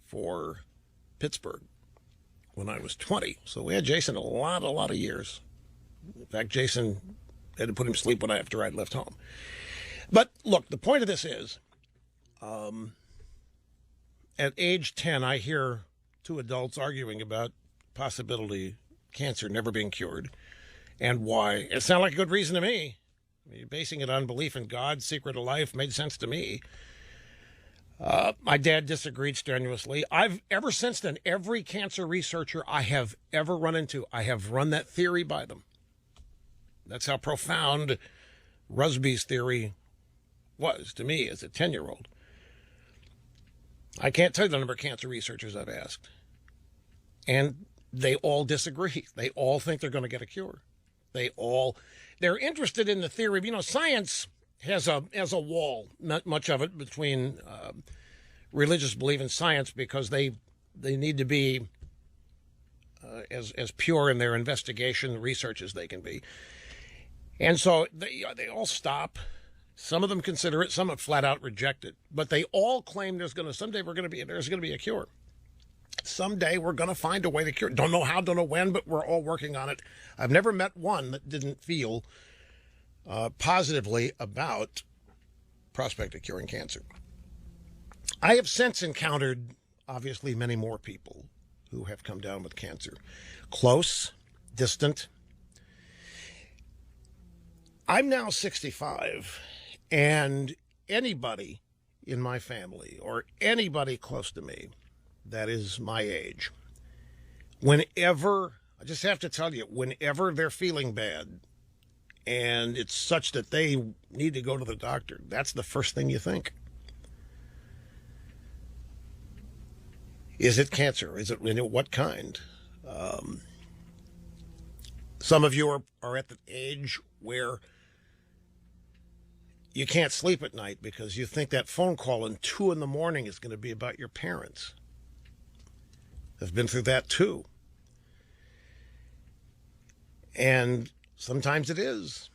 for Pittsburgh when I was 20. So we had Jason a lot of years. In fact, Jason had to put him to sleep after I'd left home. But look, the point of this is, at age 10, I hear 2 adults arguing about possibility cancer never being cured and why. It sounded like a good reason to me. I mean, basing it on belief in God, secret of life, made sense to me. My dad disagreed strenuously. I've ever since then, every cancer researcher I have ever run into, I have run that theory by them. That's how profound Rusby's theory was to me as a 10-year-old. I can't tell you the number of cancer researchers I've asked. And they all disagree. They all think they're going to get a cure. They're interested in the theory. You know, science has a wall, not much of it, between religious belief and science, because they need to be as pure in their investigation research as they can be. And so they all stop. Some of them consider it, some have flat out reject it. But they all claim there's going to be a cure. Someday we're going to find a way to cure it. Don't know how, don't know when, but we're all working on it. I've never met one that didn't feel positively about prospect of curing cancer. I have since encountered, obviously, many more people who have come down with cancer. Close, distant. I'm now 65, and anybody in my family or anybody close to me that is my age, whenever, I just have to tell you, whenever they're feeling bad, and it's such that they need to go to the doctor, that's the first thing you think. Is it cancer? Is it, what kind? Some of you are at the age where you can't sleep at night because you think that phone call at 2 a.m. is going to be about your parents. I've been through that too. And sometimes it is.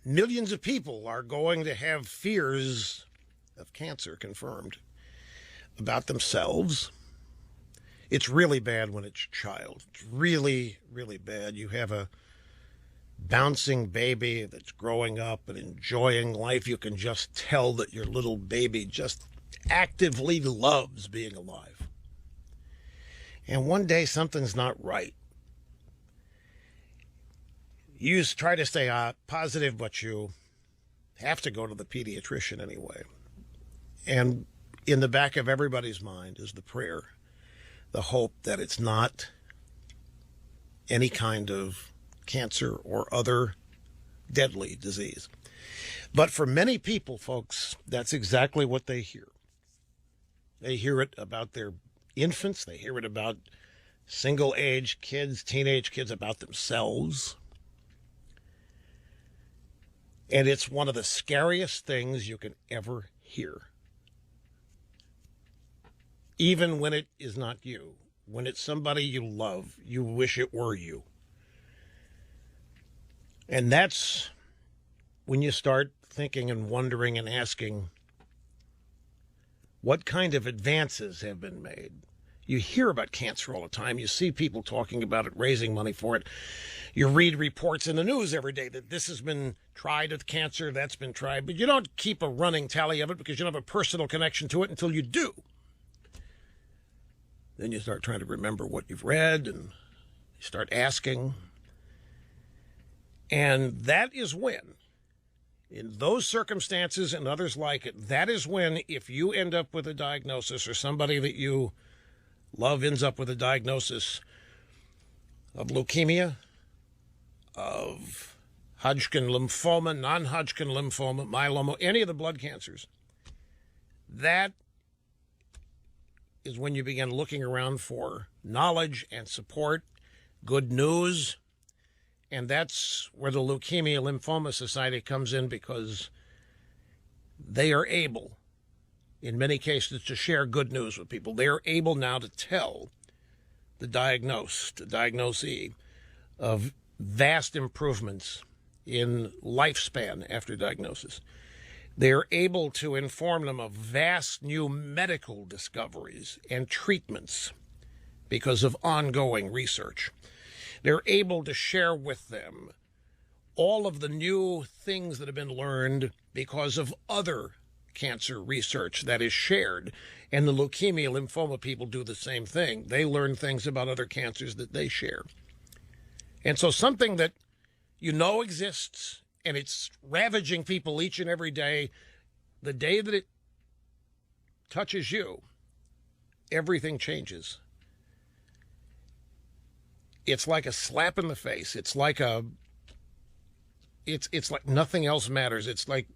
Millions of people are going to have fears of cancer confirmed about themselves. It's really bad when it's your child. It's really, really bad. You have a bouncing baby that's growing up and enjoying life. You can just tell that your little baby just actively loves being alive. And one day something's not right. You try to stay positive, but you have to go to the pediatrician anyway. And in the back of everybody's mind is the prayer, the hope that it's not any kind of cancer or other deadly disease. But for many people, folks, that's exactly what they hear. They hear it about their infants. They hear it about single-age kids, teenage kids, about themselves. And it's one of the scariest things you can ever hear. Even when it is not you. When it's somebody you love, you wish it were you. And that's when you start thinking and wondering and asking, what kind of advances have been made? You hear about cancer all the time. You see people talking about it, raising money for it. You read reports in the news every day that this has been tried with cancer, that's been tried. But you don't keep a running tally of it because you don't have a personal connection to it until you do. Then you start trying to remember what you've read and you start asking. And that is when, in those circumstances and others like it, that is when, if you end up with a diagnosis or somebody that you love ends up with a diagnosis of leukemia, of Hodgkin lymphoma, non-Hodgkin lymphoma, myeloma, any of the blood cancers, that is when you begin looking around for knowledge and support, good news. And that's where the Leukemia Lymphoma Society comes in, because they are able, in many cases, to share good news with people. They are able now to tell the diagnosee of vast improvements in lifespan after diagnosis. They are able to inform them of vast new medical discoveries and treatments because of ongoing research. They're able to share with them all of the new things that have been learned because of other cancer research that is shared. And the leukemia lymphoma people do the same thing. They learn things about other cancers that they share. And so something that you know exists and it's ravaging people each and every day, the day that it touches you, everything changes. It's like a slap in the face. It's like it's like nothing else matters. It's like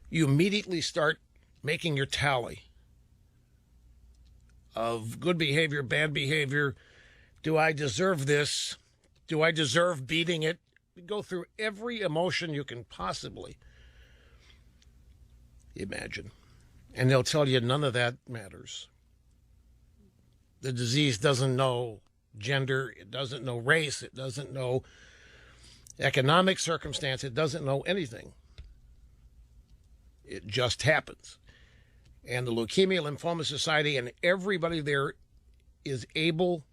you immediately start making your tally of good behavior, bad behavior. Do I deserve this? Do I deserve beating it? You go through every emotion you can possibly imagine. And they'll tell you none of that matters. The disease doesn't know gender, it doesn't know race, it doesn't know economic circumstance, it doesn't know anything. It just happens. And the Leukemia Lymphoma Society and everybody there is able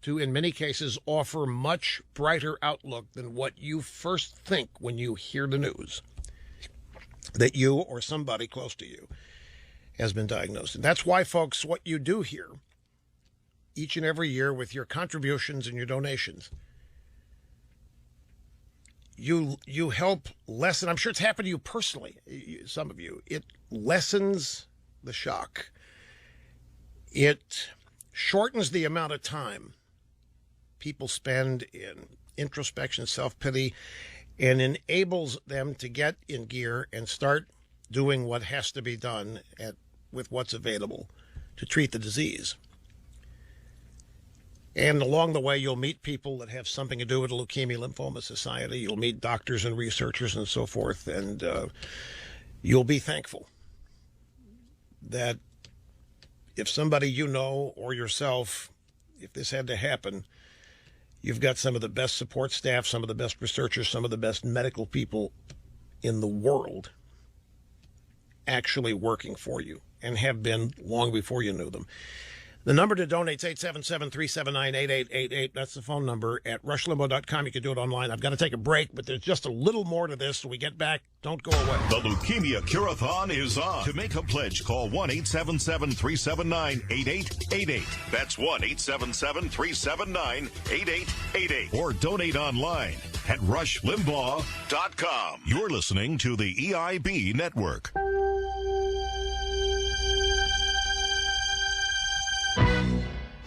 to, in many cases, offer much brighter outlook than what you first think when you hear the news that you or somebody close to you has been diagnosed. And that's why, folks, what you do here each and every year with your contributions and your donations, you help lessen, I'm sure it's happened to you personally, some of you, it lessens the shock. It shortens the amount of time people spend in introspection, self-pity, and enables them to get in gear and start doing what has to be done with what's available to treat the disease. And along the way, you'll meet people that have something to do with the Leukemia Lymphoma Society. You'll meet doctors and researchers and so forth, and you'll be thankful that if somebody you know or yourself, if this had to happen, you've got some of the best support staff, some of the best researchers, some of the best medical people in the world actually working for you and have been long before you knew them. The number to donate is 877-379-8888. That's the phone number at rushlimbaugh.com. You can do it online. I've got to take a break, but there's just a little more to this. When we get back, don't go away. The Leukemia Cure-a-thon is on. To make a pledge, call 1-877-379-8888. That's 1-877-379-8888. Or donate online at rushlimbaugh.com. You're listening to the EIB Network.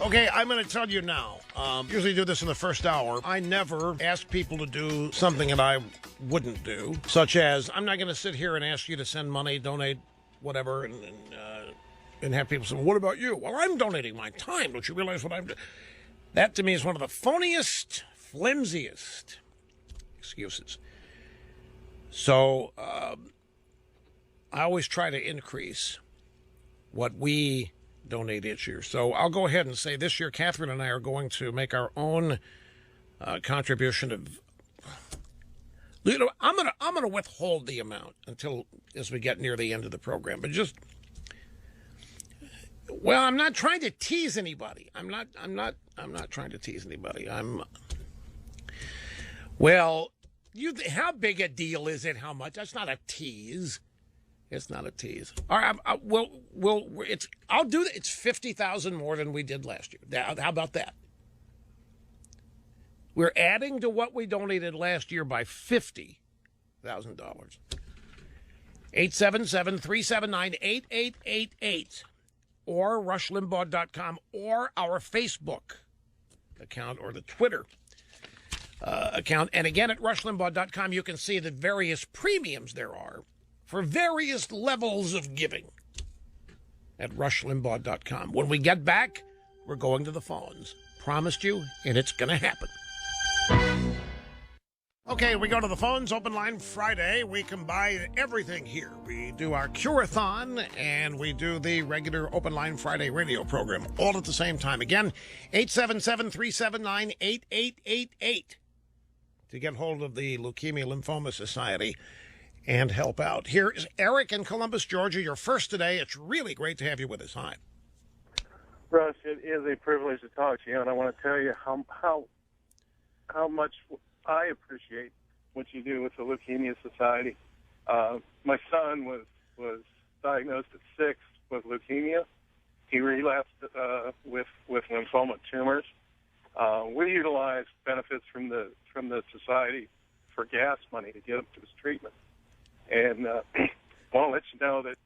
Okay, I'm going to tell you now. Usually do this in the first hour. I never ask people to do something that I wouldn't do, such as I'm not going to sit here and ask you to send money, donate, whatever, and have people say, what about you? Well, I'm donating my time. Don't you realize what I'm doing? That, to me, is one of the phoniest, flimsiest excuses. So I always try to increase what we donate each year. So I'll go ahead and say this year, Catherine and I are going to make our own contribution of. I'm gonna withhold the amount until as we get near the end of the program. But I'm not trying to tease anybody. I'm not trying to tease anybody. How big a deal is it? How much? That's not a tease. It's not a tease. All right, I'll do that. It's 50,000 more than we did last year. How about that? We're adding to what we donated last year by $50,000. 877-379-8888 or rushlimbaugh.com or our Facebook account or the Twitter account. And again, at rushlimbaugh.com, you can see the various premiums there are for various levels of giving at rushlimbaugh.com. When we get back, we're going to the phones. Promised you, and it's going to happen. Okay, we go to the phones. Open line Friday. We combine everything here. We do our Curathon, and we do the regular Open Line Friday radio program all at the same time. Again, 877-379-8888 to get hold of the Leukemia Lymphoma Society and help out. Here is Eric in Columbus, Georgia. You're first today. It's really great to have you with us. Hi. Russ, it is a privilege to talk to you, and I want to tell you how much I appreciate what you do with the Leukemia Society. My son was diagnosed at 6 with leukemia. He relapsed with lymphoma tumors. We utilize benefits from the society for gas money to get him to his treatment. And I want to let you know that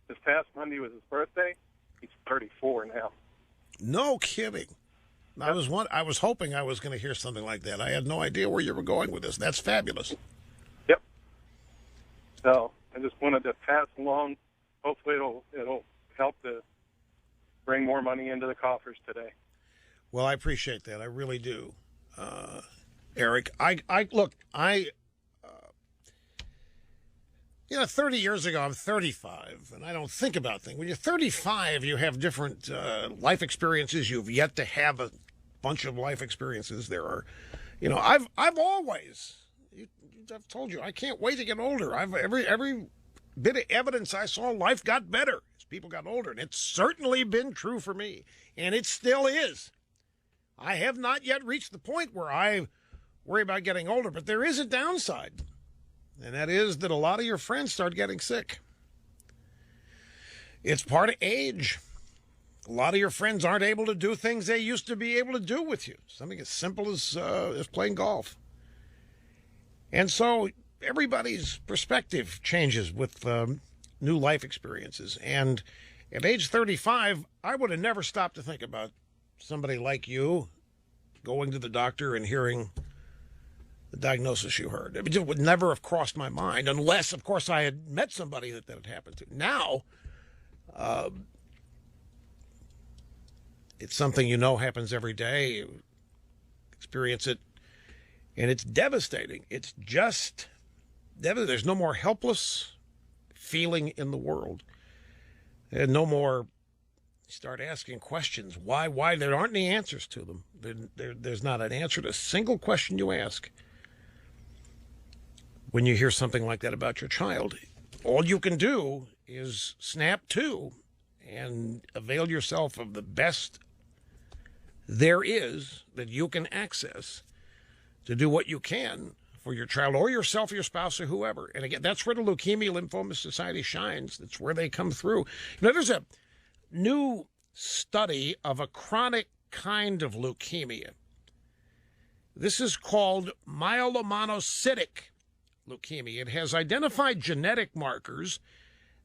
this past Monday was his birthday. He's 34 now. No kidding. I was hoping I was going to hear something like that. I had no idea where you were going with this. That's fabulous. Yep. So I just wanted to pass along. Hopefully it'll help to bring more money into the coffers today. Well, I appreciate that. I really do, Eric. 30 years ago, I'm 35, and I don't think about things. When you're 35, you have different life experiences. You've yet to have a bunch of life experiences. There are, I've always, I've told you, I can't wait to get older. Every bit of evidence I saw, life got better as people got older, and it's certainly been true for me, and it still is. I have not yet reached the point where I worry about getting older, but there is a downside. And that is that a lot of your friends start getting sick. It's part of age. A lot of your friends aren't able to do things they used to be able to do with you. Something as simple as playing golf. And so everybody's perspective changes with new life experiences. And at age 35, I would have never stopped to think about somebody like you going to the doctor and hearing the diagnosis you heard. It would never have crossed my mind unless, of course, I had met somebody that had happened to. Now, it's something happens every day. You experience it, and it's devastating. It's just devastating. There's no more helpless feeling in the world. And no more start asking questions. Why? There aren't any answers to them. There's not an answer to a single question you ask. When you hear something like that about your child, all you can do is snap to and avail yourself of the best there is that you can access to do what you can for your child or yourself or your spouse or whoever. And again, that's where the Leukemia Lymphoma Society shines. That's where they come through. There's a new study of a chronic kind of leukemia. This is called myelomonocytic leukemia. It has identified genetic markers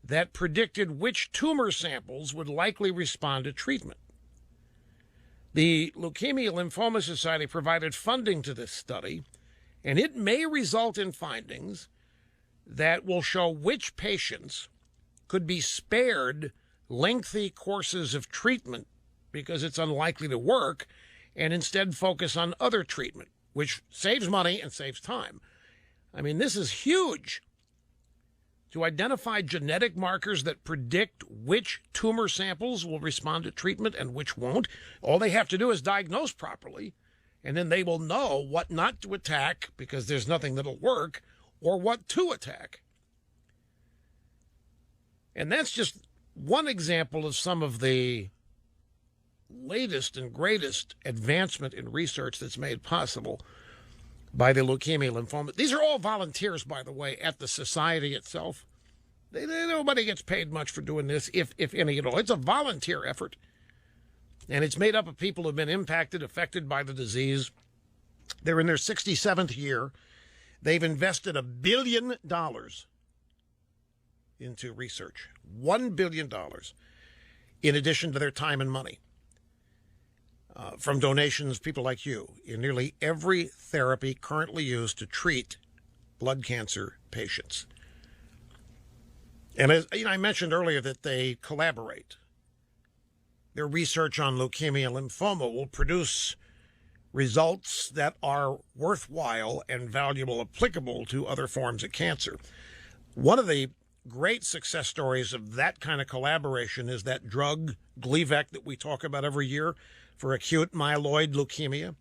that predicted which tumor samples would likely respond to treatment. The Leukemia Lymphoma Society provided funding to this study, and it may result in findings that will show which patients could be spared lengthy courses of treatment because it's unlikely to work, and instead focus on other treatment, which saves money and saves time. I mean, this is huge. To identify genetic markers that predict which tumor samples will respond to treatment and which won't. All they have to do is diagnose properly, and then they will know what not to attack because there's nothing that'll work, or what to attack. And that's just one example of some of the latest and greatest advancement in research that's made possible by the Leukemia Lymphoma. These are all volunteers, by the way, at the society itself. Nobody gets paid much for doing this, if any at all. It's a volunteer effort, and it's made up of people who have been impacted, affected by the disease. They're in their 67th year. They've invested $1 billion into research. $1 billion, in addition to their time and money. From donations, people like you, in nearly every therapy currently used to treat blood cancer patients. And as I mentioned earlier that they collaborate. Their research on leukemia and lymphoma will produce results that are worthwhile and valuable, applicable to other forms of cancer. One of the great success stories of that kind of collaboration is that drug, Gleevec, that we talk about every year for acute myeloid leukemia.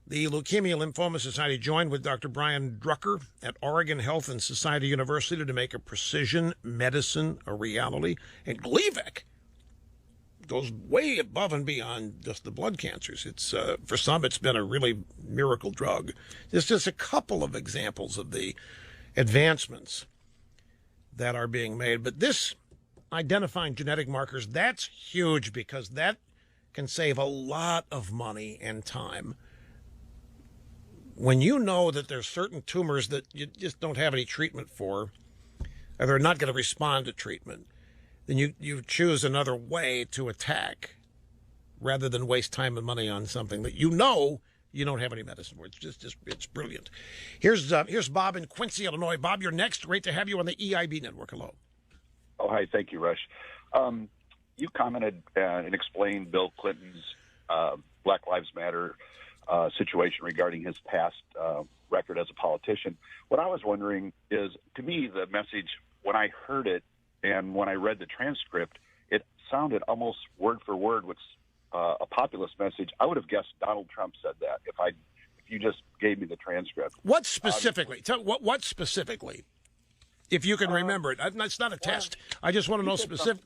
The Leukemia Lymphoma Society joined with Dr. Brian Drucker at Oregon Health and Society University to make a precision medicine a reality. And Gleevec goes way above and beyond just the blood cancers. It's for some, it's been a really miracle drug. There's just a couple of examples of the advancements that are being made. But this identifying genetic markers, that's huge because that can save a lot of money and time. When you know that there's certain tumors that you just don't have any treatment for, or they're not going to respond to treatment, then you choose another way to attack rather than waste time and money on something that you know you don't have any medicine for. It's brilliant. Here's Bob in Quincy, Illinois. Bob, you're next. Great to have you on the EIB network. Hello. Oh, hi. Thank you, Rush. You commented and explained Bill Clinton's Black Lives Matter situation regarding his past record as a politician. What I was wondering is, to me, the message, when I heard it and when I read the transcript, it sounded almost word for word what's a populist message. I would have guessed Donald Trump said that if you just gave me the transcript. What specifically? What specifically? If you can remember it. It's not a test. I just want to know specific.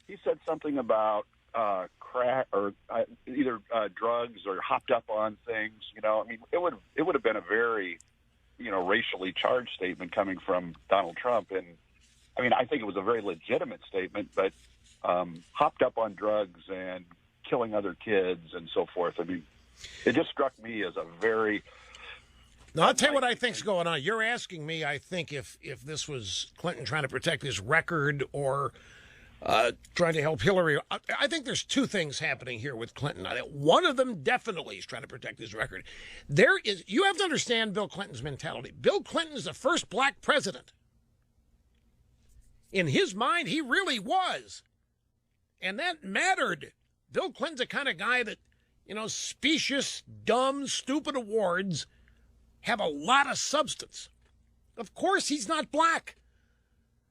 He said something about crack or either drugs or hopped up on things. You know, I mean, it would have been a very, racially charged statement coming from Donald Trump. And I mean, I think it was a very legitimate statement, but hopped up on drugs and killing other kids and so forth. I mean, it just struck me as a very... Now, I'll tell you what I think's going on. You're asking me, I think, if this was Clinton trying to protect his record or trying to help Hillary. I think there's two things happening here with Clinton. One of them definitely is trying to protect his record. You have to understand Bill Clinton's mentality. Bill Clinton is the first black president. In his mind, he really was. And that mattered. Bill Clinton's the kind of guy that, specious, dumb, stupid awards have a lot of substance. Of course, he's not black.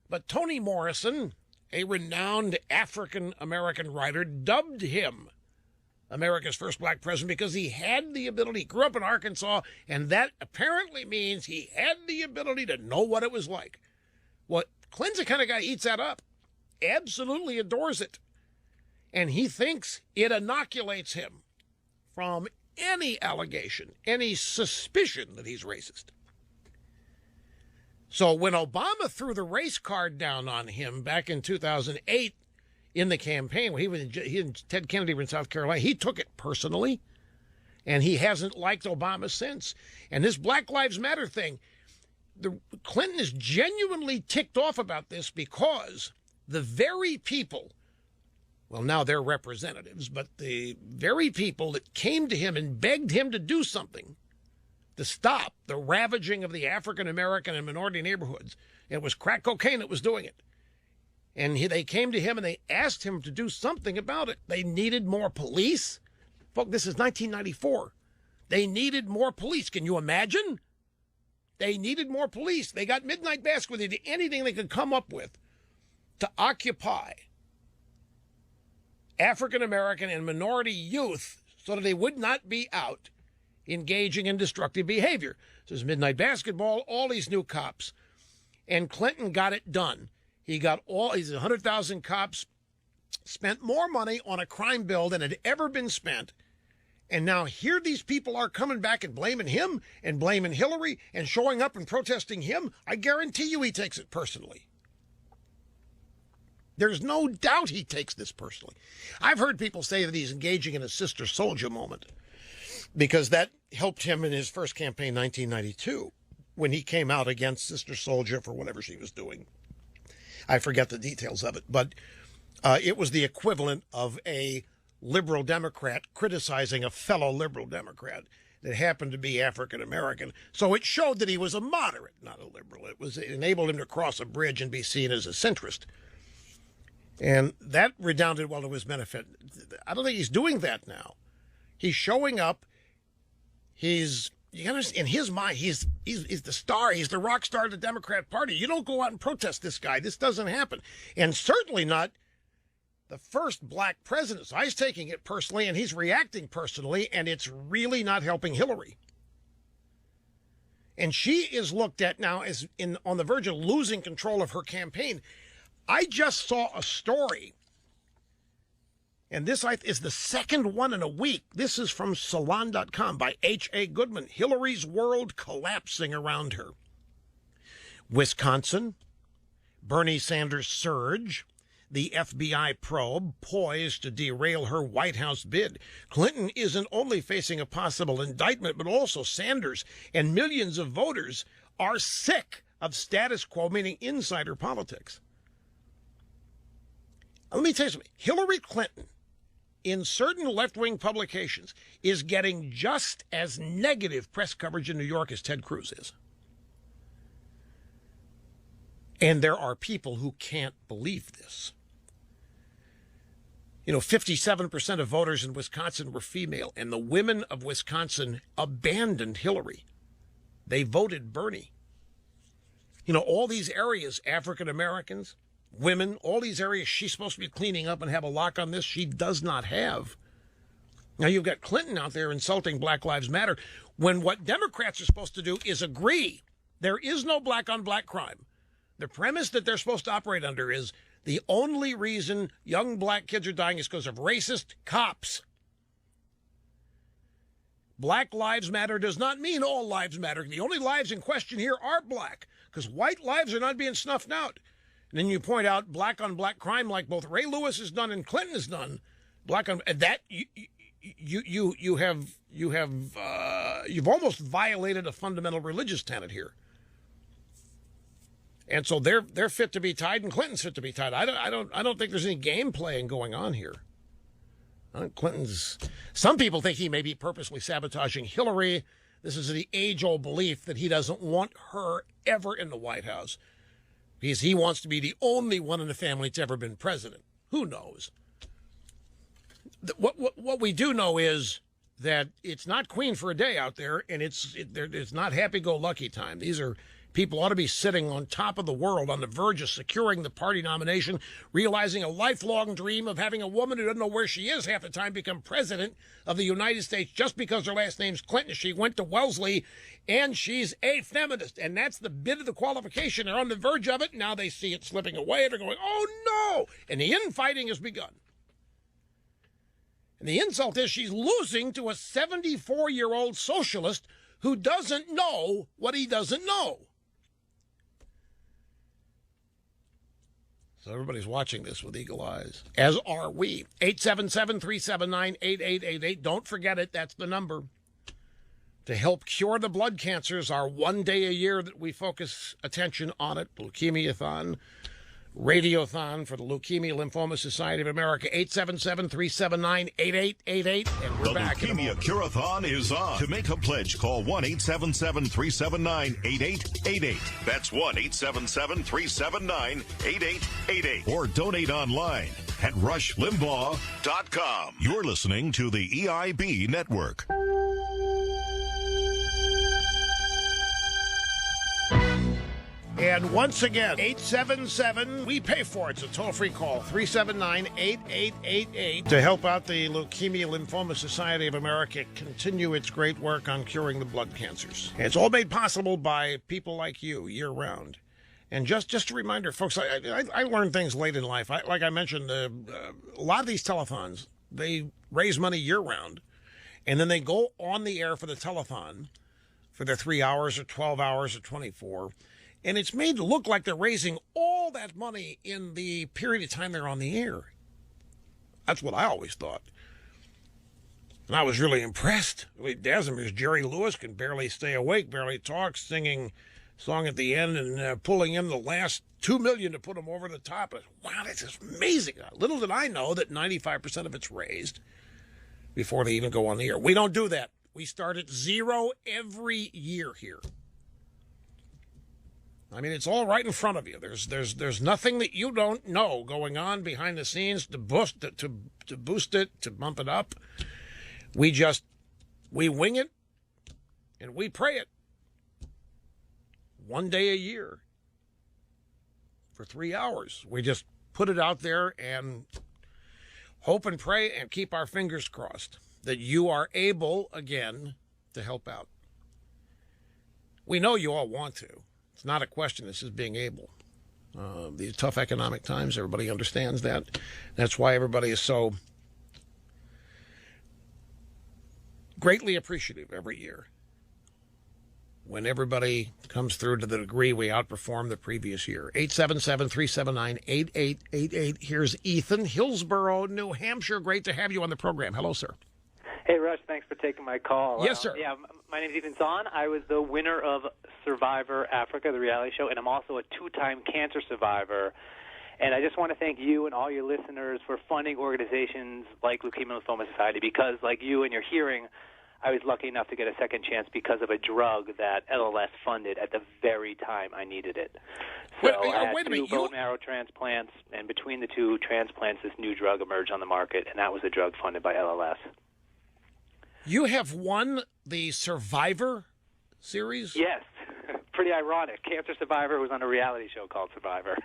But Toni Morrison, a renowned African-American writer, dubbed him America's first black president because he had the ability. He grew up in Arkansas, and that apparently means he had the ability to know what it was like. Well, Clinton's the kind of guy who eats that up, absolutely adores it, and he thinks it inoculates him from any allegation, any suspicion that he's racist. So when Obama threw the race card down on him back in 2008 in the campaign, when he and Ted Kennedy were in South Carolina, he took it personally, and he hasn't liked Obama since. And this Black Lives Matter thing, Clinton is genuinely ticked off about this because the very people Well, now they're representatives, but the very people that came to him and begged him to do something to stop the ravaging of the African American and minority neighborhoods. It was crack cocaine that was doing it. And they came to him and they asked him to do something about it. They needed more police. Folks, this is 1994. They needed more police. Can you imagine? They needed more police. They got Midnight Basket. They did anything they could come up with to occupy African American and minority youth so that they would not be out engaging in destructive behavior. So there's Midnight Basketball, all these new cops. And Clinton got it done. He's 100,000 cops, spent more money on a crime bill than had ever been spent. And now here these people are coming back and blaming him and blaming Hillary and showing up and protesting him. I guarantee you he takes it personally. There's no doubt he takes this personally. I've heard people say that he's engaging in a Sister Soldier moment because that helped him in his first campaign, 1992, when he came out against Sister Soldier for whatever she was doing. I forget the details of it, but it was the equivalent of a liberal Democrat criticizing a fellow liberal Democrat that happened to be African American. So it showed that he was a moderate, not a liberal. It enabled him to cross a bridge and be seen as a centrist. And that redounded well to his benefit. I don't think he's doing that now. He's showing up. In his mind, he's the star. He's the rock star of the Democrat Party. You don't go out and protest this guy. This doesn't happen. And certainly not the first black president. So he's taking it personally, and he's reacting personally, and it's really not helping Hillary. And she is looked at now as on the verge of losing control of her campaign. I just saw a story, and this is the second one in a week. This is from Salon.com by H.A. Goodman. Hillary's world collapsing around her. Wisconsin, Bernie Sanders surge, the FBI probe poised to derail her White House bid. Clinton isn't only facing a possible indictment, but also Sanders and millions of voters are sick of status quo, meaning insider politics. Let me tell you something. Hillary Clinton, in certain left-wing publications, is getting just as negative press coverage in New York as Ted Cruz is. And there are people who can't believe this. 57% of voters in Wisconsin were female, and the women of Wisconsin abandoned Hillary. They voted Bernie. All these areas, African Americans, women, all these areas she's supposed to be cleaning up and have a lock on this, she does not have. Now you've got Clinton out there insulting Black Lives Matter when what Democrats are supposed to do is agree there is no black-on-black crime. The premise that they're supposed to operate under is the only reason young black kids are dying is because of racist cops. Black Lives Matter does not mean all lives matter. The only lives in question here are black, because white lives are not being snuffed out. And then you point out black-on-black crime like both Ray Lewis has done and Clinton has done. You've almost violated a fundamental religious tenet here. And so they're fit to be tied, and Clinton's fit to be tied. I don't think there's any game playing going on here. Some people think he may be purposely sabotaging Hillary. This is the age-old belief that he doesn't want her ever in the White House because he wants to be the only one in the family that's ever been president. Who knows? What we do know is that it's not Queen for a day out there, and it's not happy-go-lucky time. These are people ought to be sitting on top of the world, on the verge of securing the party nomination, realizing a lifelong dream of having a woman who doesn't know where she is half the time become president of the United States just because her last name's Clinton. She went to Wellesley, and she's a feminist, and that's the bit of the qualification. They're on the verge of it. Now they see it slipping away. They're going, oh, no! And the infighting has begun. And the insult is she's losing to a 74-year-old socialist who doesn't know what he doesn't know. So everybody's watching this with eagle eyes, as are we. 877-379-8888. Don't forget it. That's the number. To help cure the blood cancers, our one day a year that we focus attention on it, Leukemia-thon. Radiothon for the Leukemia Lymphoma Society of America, 877-379-8888. And we're back. The Leukemia Curathon is on. To make a pledge, call 1-877-379-8888. That's 1-877-379-8888. Or donate online at rushlimbaugh.com. You're listening to the EIB Network. And once again, 877, we pay for it. It's a toll-free call, 379-8888, to help out the Leukemia Lymphoma Society of America continue its great work on curing the blood cancers. And it's all made possible by people like you year-round. And just a reminder, folks, I learned things late in life. Like I mentioned, a lot of these telethons, they raise money year-round, and then they go on the air for the telethon for their 3 hours or 12 hours or 24. And it's made to look like they're raising all that money in the period of time they're on the air. That's what I always thought. And I was really impressed. Dasimir's Jerry Lewis can barely stay awake, barely talk, singing song at the end and pulling in the last $2 million to put him over the top. Wow, that's just amazing. Little did I know that 95% of it's raised before they even go on the air. We don't do that. We start at zero every year here. I mean, it's all right in front of you. There's nothing that you don't know going on behind the scenes to boost it, to boost it, to bump it up. We wing it and we pray it. One day a year for 3 hours. We just put it out there and hope and pray and keep our fingers crossed that you are able again to help out. We know you all want to. It's not a question. This is being able. These tough economic times, everybody understands that. That's why everybody is so greatly appreciative every year when everybody comes through to the degree we outperform the previous year. 877-379-8888. Here's Ethan, Hillsborough, New Hampshire. Great to have you on the program. Hello, sir. Hey, Rush, thanks for taking my call. Yes, sir. Yeah, my name's Ethan Zahn. I was the winner of Survivor Africa, the reality show, and I'm also a two-time cancer survivor. And I just want to thank you and all your listeners for funding organizations like Leukemia Lymphoma Society because, like you and your hearing, I was lucky enough to get a second chance because of a drug that LLS funded at the very time I needed it. So I had two bone marrow transplants, and between the two transplants, this new drug emerged on the market, and that was a drug funded by LLS. You have won the Survivor series? Yes. Pretty ironic. Cancer Survivor was on a reality show called Survivor.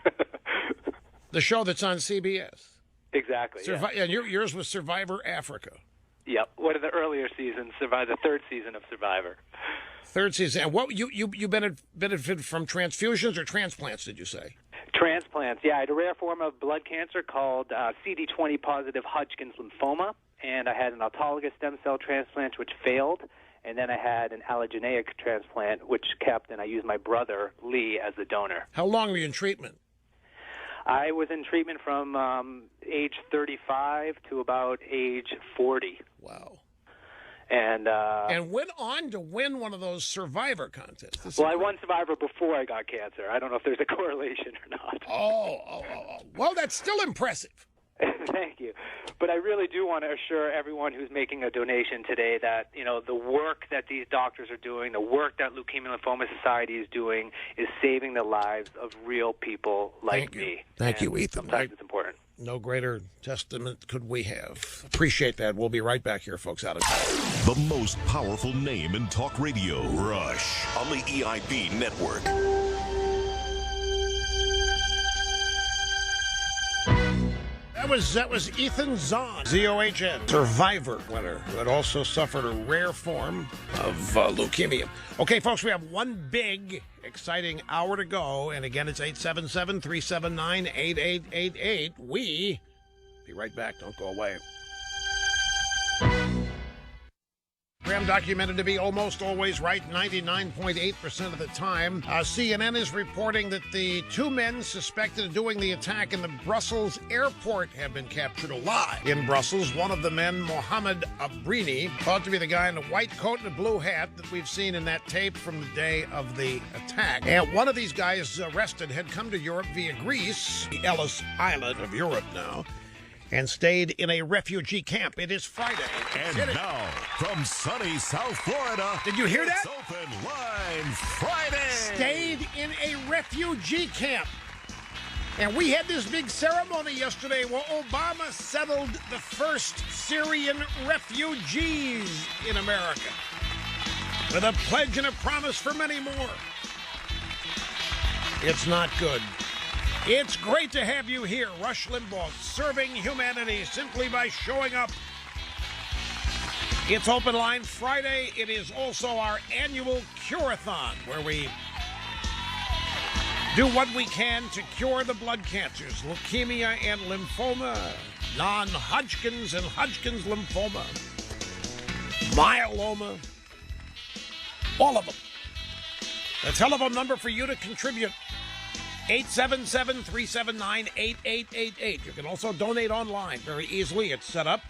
The show that's on CBS. Exactly. And yours was Survivor Africa. Yep. One of the earlier seasons, the third season of Survivor. Third season. And what you benefited from transfusions or transplants, did you say? Transplants. Yeah, I had a rare form of blood cancer called CD20 positive Hodgkin's lymphoma. And I had an autologous stem cell transplant, which failed. And then I had an allogeneic transplant, which kept, and I used my brother, Lee, as the donor. How long were you in treatment? I was in treatment from age 35 to about age 40. Wow. And went on to win one of those Survivor contests. Well, I won Survivor before I got cancer. I don't know if there's a correlation or not. Oh. Well, that's still impressive. Thank you. But I really do want to assure everyone who's making a donation today that, the work that these doctors are doing, the work that Leukemia Lymphoma Society is doing is saving the lives of real people like me. Thank you, Ethan. Sometimes it's important. No greater testament could we have. Appreciate that. We'll be right back here, folks, out of time. The most powerful name in talk radio, Rush, on the EIB Network. That was Ethan Zahn, Z-O-H-N, Survivor winner, who had also suffered a rare form of leukemia. Okay, folks, we have one big, exciting hour to go. And again, it's 877-379-8888. We be right back. Don't go away. Graham documented to be almost always right 99.8% of the time. CNN is reporting that the two men suspected of doing the attack in the Brussels airport have been captured alive. In Brussels, one of the men, Mohammed Abrini, thought to be the guy in a white coat and a blue hat that we've seen in that tape from the day of the attack. And one of these guys arrested had come to Europe via Greece, the Ellis Island of Europe now, and stayed in a refugee camp. It is Friday. And now, from sunny South Florida, did you hear it's that? Open Line Friday. Stayed in a refugee camp. And we had this big ceremony yesterday where Obama settled the first Syrian refugees in America with a pledge and a promise for many more. It's not good. It's great to have you here. Rush Limbaugh, serving humanity simply by showing up. It's Open Line Friday. It is also our annual Curathon, where we do what we can to cure the blood cancers, leukemia and lymphoma, non-Hodgkin's and Hodgkin's lymphoma, myeloma, all of them. The telephone number for you to contribute, 877-379-8888. You can also donate online very easily. It's set up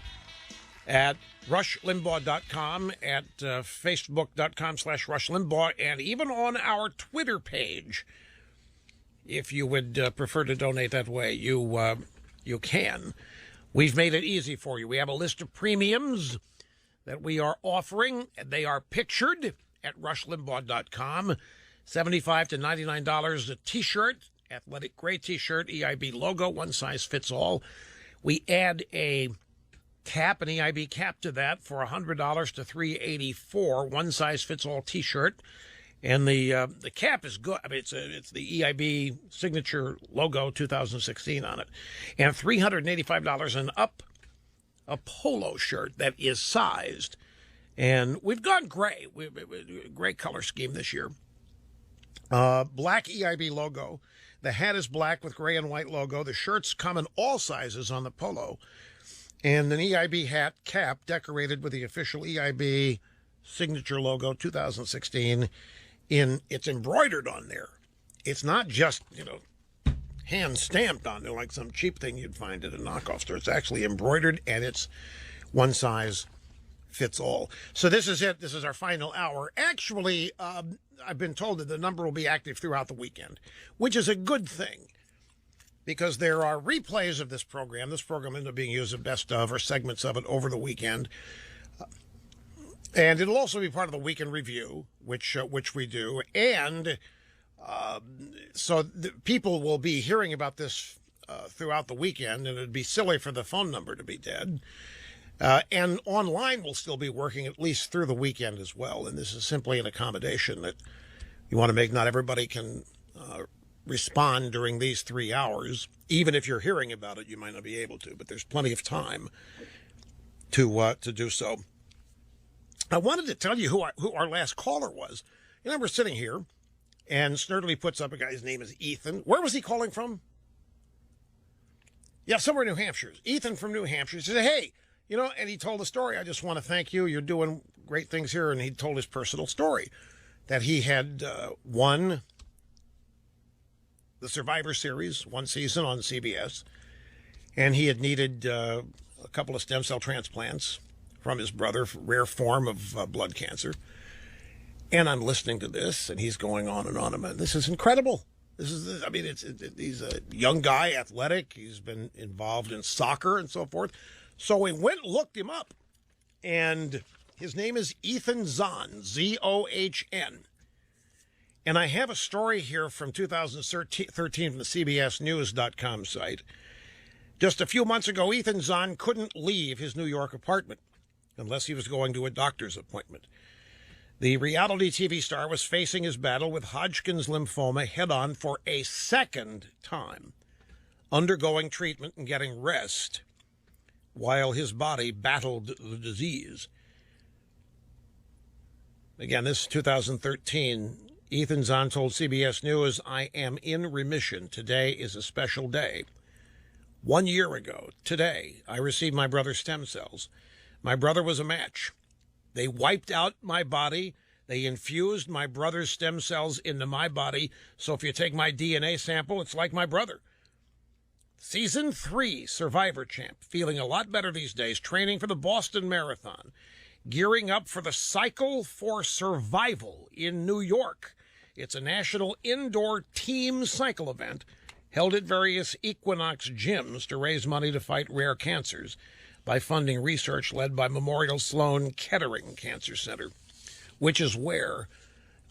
at rushlimbaugh.com, at facebook.com/rushlimbaugh, and even on our Twitter page. If you would prefer to donate that way, you can. We've made it easy for you. We have a list of premiums that we are offering. They are pictured at rushlimbaugh.com. $75 to $99 a T-shirt, athletic gray T-shirt, EIB logo, one size fits all. We add a cap, an EIB cap to that for $100 to $384, one size fits all T-shirt. And the cap is good. I mean, it's the EIB signature logo 2016 on it. And $385 and up, a polo shirt that is sized. And we've gone gray. Gray color scheme this year. Black EIB logo. The hat is black with gray and white logo. The shirts come in all sizes on the polo. And an EIB hat cap decorated with the official EIB signature logo 2016. It's embroidered on there. It's not just, hand stamped on there like some cheap thing you'd find at a knockoff store. It's actually embroidered, and it's one size fits all. So this is it. This is our final hour. Actually, I've been told that the number will be active throughout the weekend, which is a good thing, because there are replays of this program. This program ends up being used as best of or segments of it over the weekend. And it'll also be part of the weekend review, which we do. And so the people will be hearing about this throughout the weekend, and it'd be silly for the phone number to be dead. And online will still be working at least through the weekend as well. And this is simply an accommodation that you want to make. Not everybody can respond during these 3 hours. Even if you're hearing about it, you might not be able to. But there's plenty of time to do so. I wanted to tell you who our last caller was. We're sitting here, and Snerdley puts up a guy. His name is Ethan. Where was he calling from? Yeah, somewhere in New Hampshire. Ethan from New Hampshire. He said, hey, and he told the story. I just want to thank you. You're doing great things here. And he told his personal story that he had won the Survivor Series, one season on CBS, and he had needed a couple of stem cell transplants from his brother, rare form of blood cancer. And I'm listening to this, and he's going on and on. This is incredible. He's a young guy, athletic. He's been involved in soccer and so forth. So we went and looked him up, and his name is Ethan Zohn, Z-O-H-N. And I have a story here from 2013 from the CBSNews.com site. Just a few months ago, Ethan Zohn couldn't leave his New York apartment unless he was going to a doctor's appointment. The reality TV star was facing his battle with Hodgkin's lymphoma head-on for a second time, undergoing treatment and getting rest while his body battled the disease. Again, this is 2013. Ethan Zohn told CBS News, I am in remission. Today is a special day. 1 year ago, today, I received my brother's stem cells. My brother was a match. They wiped out my body. They infused my brother's stem cells into my body. So if you take my DNA sample, it's like my brother. Season 3, Survivor Champ, feeling a lot better these days, training for the Boston Marathon, gearing up for the Cycle for Survival in New York. It's a national indoor team cycle event held at various Equinox gyms to raise money to fight rare cancers by funding research led by Memorial Sloan Kettering Cancer Center, which is where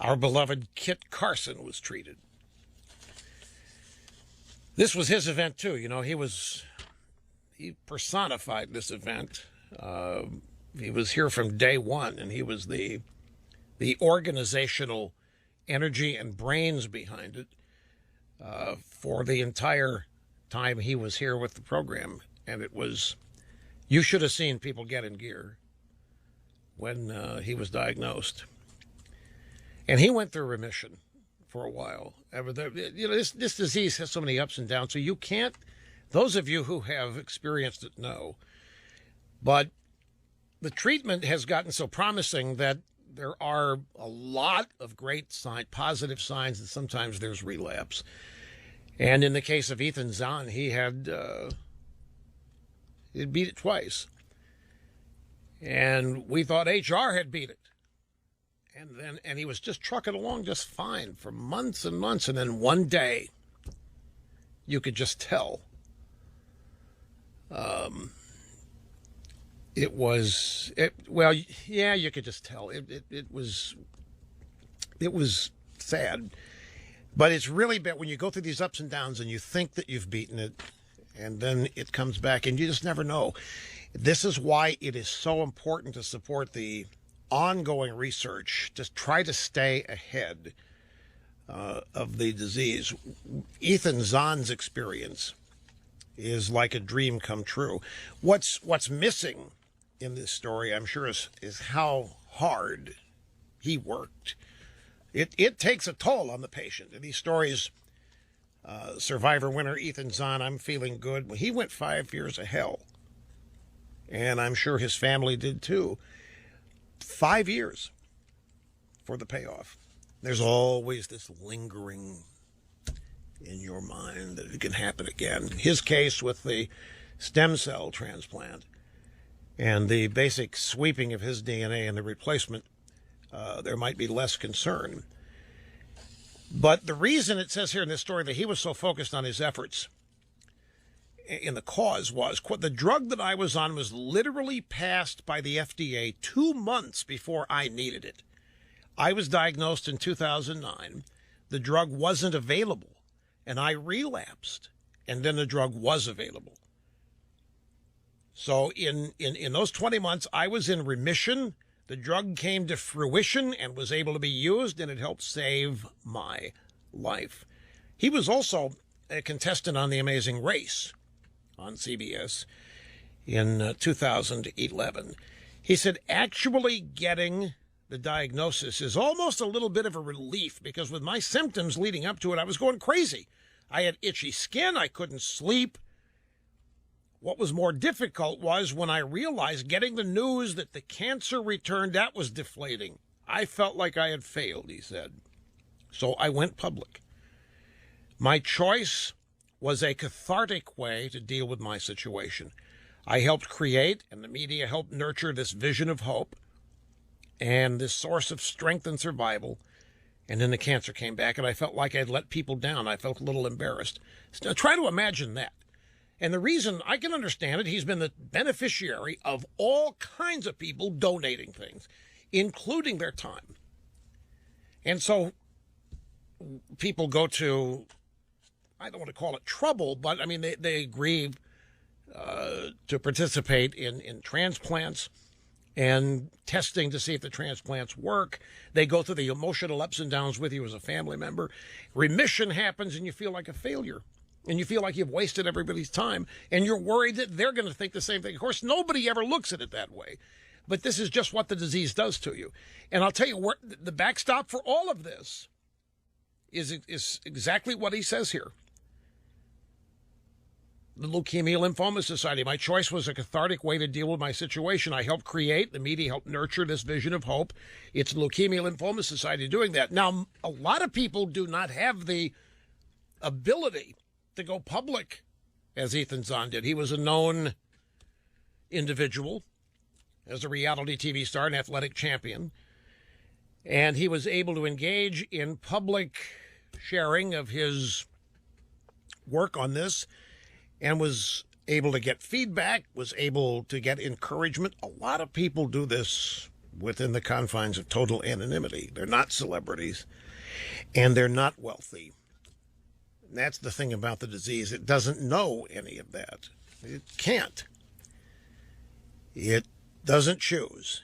our beloved Kit Carson was treated. This was his event, too. You know, he personified this event. He was here from day one, and he was the organizational energy and brains behind it for the entire time he was here with the program. And it was, you should have seen people get in gear when he was diagnosed. And he went through remission for a while. You know, this disease has so many ups and downs, so you can't, those of you who have experienced it know. But the treatment has gotten so promising that there are a lot of great positive signs, and sometimes there's relapse. And in the case of Ethan Zahn, he beat it twice. And we thought HR had beat it. And he was just trucking along just fine for months and months. And then one day, you could just tell. You could just tell. It was sad. But it's really bad when you go through these ups and downs and you think that you've beaten it, and then it comes back and you just never know. This is why it is so important to support the ongoing research. Just try to stay ahead of the disease. Ethan Zahn's experience is like a dream come true. What's missing in this story, I'm sure, is how hard he worked. It takes a toll on the patient. In these stories, Survivor winner Ethan Zahn, I'm feeling good. He went 5 years of hell, and I'm sure his family did too. 5 years for the payoff. There's always this lingering in your mind that it can happen again. His case with the stem cell transplant and the basic sweeping of his DNA and the replacement, there might be less concern. But the reason it says here in this story that he was so focused on his efforts in the cause was, quote, the drug that I was on was literally passed by the FDA 2 months before I needed it. I was diagnosed in 2009. The drug wasn't available, and I relapsed, and then the drug was available. So in those 20 months, I was in remission. The drug came to fruition and was able to be used, and it helped save my life. He was also a contestant on The Amazing Race on CBS in 2011. He said, actually getting the diagnosis is almost a little bit of a relief, because with my symptoms leading up to it, I was going crazy. I had itchy skin. I couldn't sleep. What was more difficult was when I realized getting the news that the cancer returned, that was deflating. I felt like I had failed, he said. So I went public. My choice was a cathartic way to deal with my situation. I helped create, and the media helped nurture, this vision of hope and this source of strength and survival. And then the cancer came back, and I felt like I'd let people down. I felt a little embarrassed. So try to imagine that. And the reason I can understand it, he's been the beneficiary of all kinds of people donating things, including their time. And so people go to, I don't want to call it trouble, but I mean, they agree to participate in transplants and testing to see if the transplants work. They go through the emotional ups and downs with you as a family member. Remission happens and you feel like a failure. And you feel like you've wasted everybody's time. And you're worried that they're going to think the same thing. Of course, nobody ever looks at it that way. But this is just what the disease does to you. And I'll tell you, where the backstop for all of this is exactly what he says here. the Leukemia Lymphoma Society. My choice was a cathartic way to deal with my situation. I helped create, the media helped nurture this vision of hope. It's the Leukemia Lymphoma Society doing that. Now, a lot of people do not have the ability to go public as Ethan Zahn did. He was a known individual as a reality TV star, an athletic champion, and he was able to engage in public sharing of his work on this, and was able to get feedback, was able to get encouragement. A lot of people do this within the confines of total anonymity. They're not celebrities, and they're not wealthy. And that's the thing about the disease. It doesn't know any of that. It can't. It doesn't choose.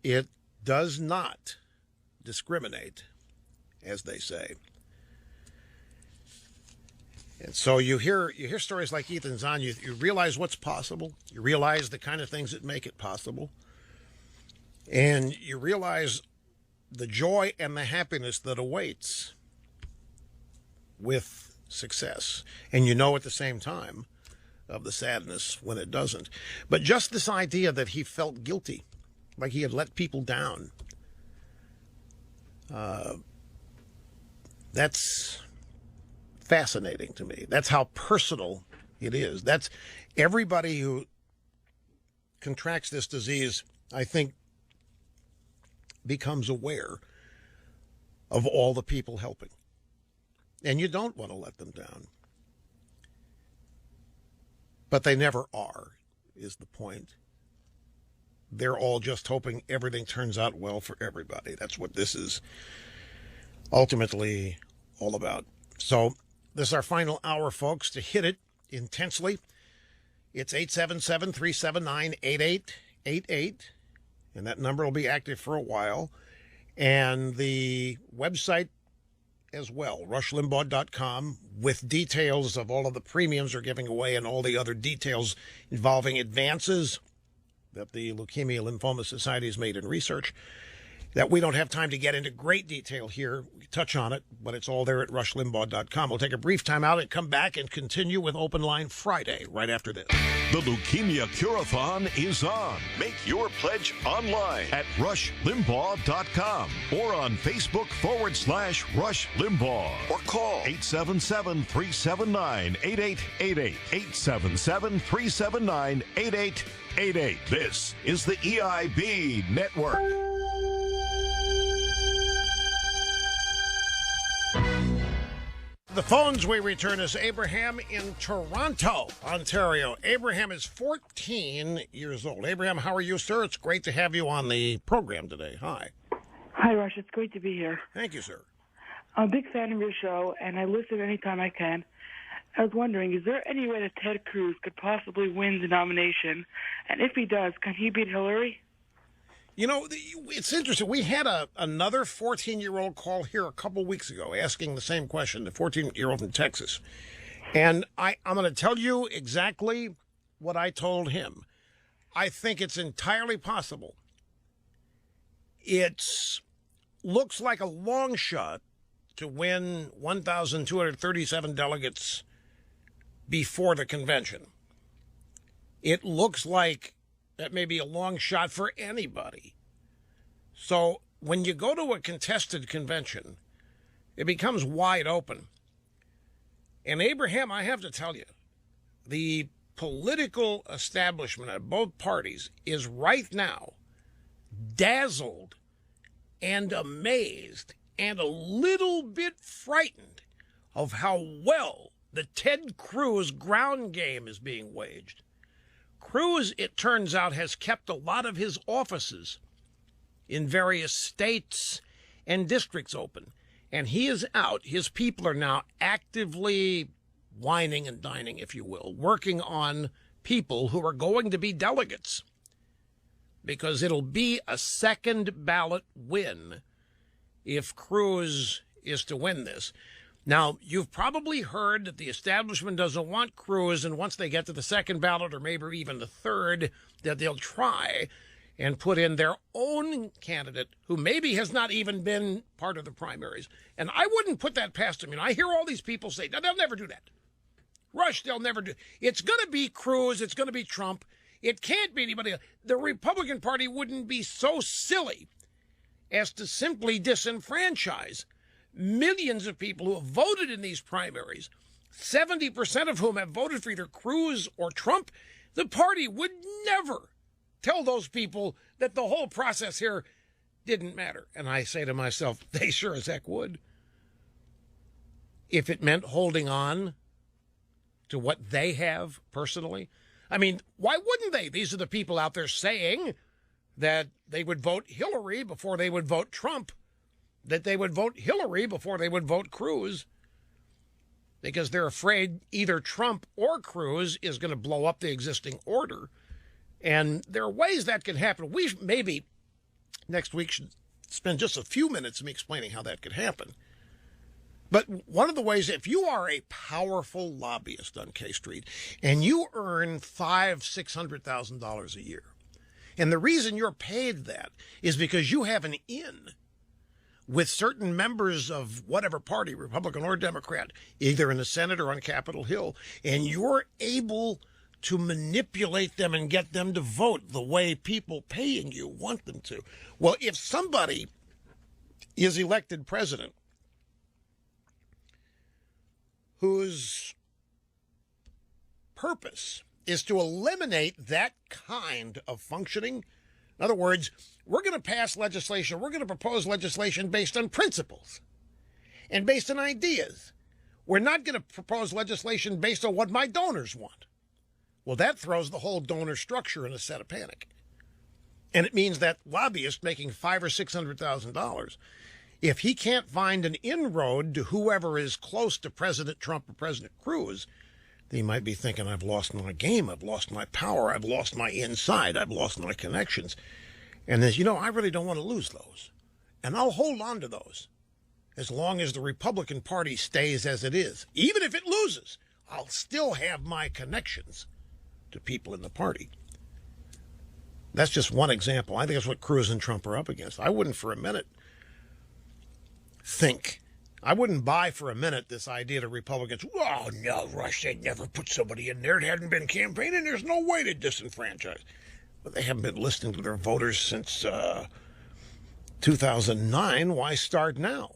It does not discriminate, as they say. And so you hear stories like Ethan Zahn, you realize what's possible. You realize the kind of things that make it possible. And you realize the joy and the happiness that awaits with success. And you know at the same time of the sadness when it doesn't. But just this idea that he felt guilty, like he had let people down, that's fascinating to me. That's how personal it is. That's everybody who contracts this disease, I think, becomes aware of all the people helping. And you don't want to let them down. But they never are, is the point. They're all just hoping everything turns out well for everybody. That's what this is ultimately all about. So this is our final hour, folks, to hit it intensely. It's 877-379-8888, and that number will be active for a while. And the website as well, rushlimbaugh.com, with details of all of the premiums we're giving away and all the other details involving advances that the Leukemia Lymphoma Society has made in research that we don't have time to get into great detail here. We touch on it, but it's all there at rushlimbaugh.com. We'll take a brief time out and come back and continue with Open Line Friday right after this. The Leukemia Curathon is on. Make your pledge online at rushlimbaugh.com or on Facebook/Rush Limbaugh, or call 877-379-8888. 877-379-8888. This is the EIB Network. The phones we return is Abraham in Toronto, Ontario. Abraham is 14 years old. Abraham, how are you, sir? It's great to have you on the program today. Hi. Hi, Rush. It's great to be here. Thank you, sir. I'm a big fan of your show, and I listen anytime I can. I was wondering, is there any way that Ted Cruz could possibly win the nomination? And if he does, can he beat Hillary? You know, it's interesting. We had another 14-year-old call here a couple weeks ago asking the same question, the 14-year-old from Texas. And I'm going to tell you exactly what I told him. I think it's entirely possible. It looks like a long shot to win 1,237 delegates before the convention. It looks like that may be a long shot for anybody. So when you go to a contested convention, it becomes wide open. And Abraham, I have to tell you, the political establishment at both parties is right now dazzled and amazed and a little bit frightened of how well the Ted Cruz ground game is being waged. Cruz, it turns out, has kept a lot of his offices in various states and districts open. And he is out. His people are now actively whining and dining, if you will, working on people who are going to be delegates. Because it'll be a second ballot win if Cruz is to win this. Now, you've probably heard that the establishment doesn't want Cruz, and once they get to the second ballot, or maybe even the third, that they'll try and put in their own candidate who maybe has not even been part of the primaries. And I wouldn't put that past them. You know, I hear all these people say, no, they'll never do that. Rush, they'll never do. It's going to be Cruz. It's going to be Trump. It can't be anybody else. The Republican Party wouldn't be so silly as to simply disenfranchise millions of people who have voted in these primaries, 70% of whom have voted for either Cruz or Trump. The party would never tell those people that the whole process here didn't matter. And I say to myself, they sure as heck would. If it meant holding on to what they have personally. I mean, why wouldn't they? These are the people out there saying that they would vote Hillary before they would vote Trump, that they would vote Hillary before they would vote Cruz, because they're afraid either Trump or Cruz is going to blow up the existing order. And there are ways that can happen. We maybe next week should spend just a few minutes me explaining how that could happen. But one of the ways, if you are a powerful lobbyist on K Street and you earn $500,000-$600,000 a year, and the reason you're paid that is because you have an in with certain members of whatever party, Republican or Democrat, either in the Senate or on Capitol Hill, and you're able to manipulate them and get them to vote the way people paying you want them to. Well, if somebody is elected president whose purpose is to eliminate that kind of functioning, in other words, we're going to pass legislation, we're going to propose legislation based on principles and based on ideas. We're not going to propose legislation based on what my donors want. Well, that throws the whole donor structure in a set of panic. And it means that lobbyist making $500,000 or $600,000, if he can't find an inroad to whoever is close to President Trump or President Cruz, he might be thinking, I've lost my game, I've lost my power, I've lost my inside, I've lost my connections. And there's, I really don't want to lose those. And I'll hold on to those as long as the Republican Party stays as it is. Even if it loses, I'll still have my connections to people in the party. That's just one example. I think that's what Cruz and Trump are up against. I wouldn't for a minute I wouldn't buy for a minute this idea that Republicans, oh, no, Rush, they'd never put somebody in there. It hadn't been campaigning. There's no way to disenfranchise. But they haven't been listening to their voters since 2009. Why start now?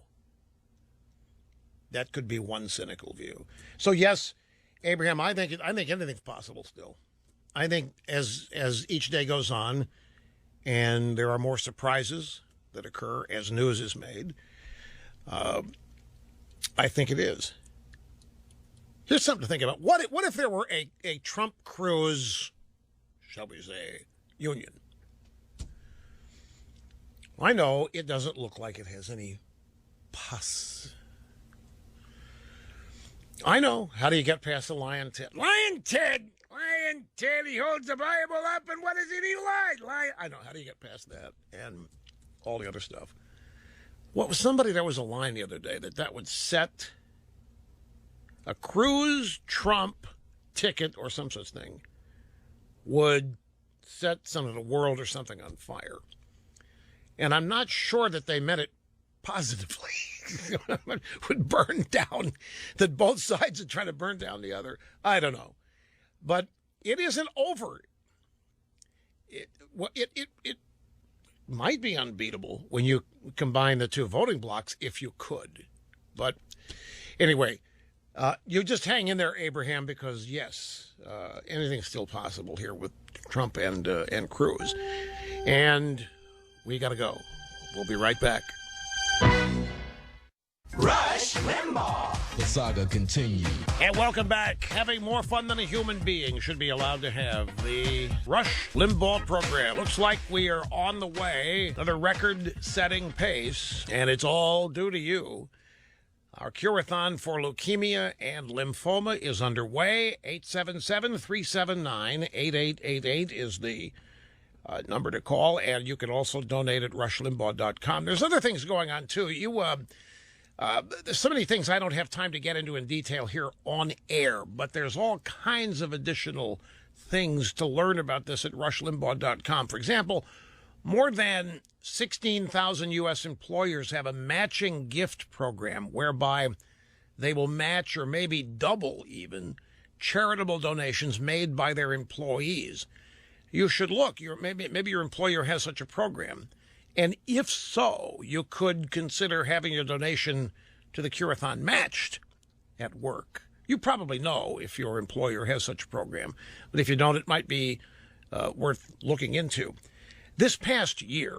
That could be one cynical view. So, yes, Abraham, I think anything's possible still. I think as each day goes on and there are more surprises that occur as news is made, I think it is. Here's something to think about. What if there were a Trump-Cruz, shall we say, union? I know it doesn't look like it has any pus. I know. How do you get past the Lion Ted? Lion Ted! Lion Ted, he holds the Bible up, and what does he lie? I know. How do you get past that and all the other stuff? There was a line the other day that would set a Cruz-Trump ticket or some such thing would set some of the world or something on fire. And I'm not sure that they meant it positively. Would burn down, that both sides would try to burn down the other. I don't know. But it isn't over. It might be unbeatable when you combine the two voting blocks, if you could. But anyway, you just hang in there, Abraham, because yes, anything's still possible here with Trump and Cruz. And we got to go. We'll be right back. Rush Limbaugh. The saga continues. And welcome back. Having more fun than a human being should be allowed to have. The Rush Limbaugh program. Looks like we are on the way at a record-setting pace, and it's all due to you. Our Curathon for leukemia and lymphoma is underway. 877-379-8888 is the number to call, and you can also donate at rushlimbaugh.com. There's other things going on, too. There's so many things I don't have time to get into in detail here on air, but there's all kinds of additional things to learn about this at rushlimbaugh.com. For example, more than 16,000 U.S. employers have a matching gift program whereby they will match or maybe double even charitable donations made by their employees. You should look. Maybe your employer has such a program. And if so, you could consider having your donation to the Curathon matched at work. You probably know if your employer has such a program. But if you don't, it might be worth looking into. This past year,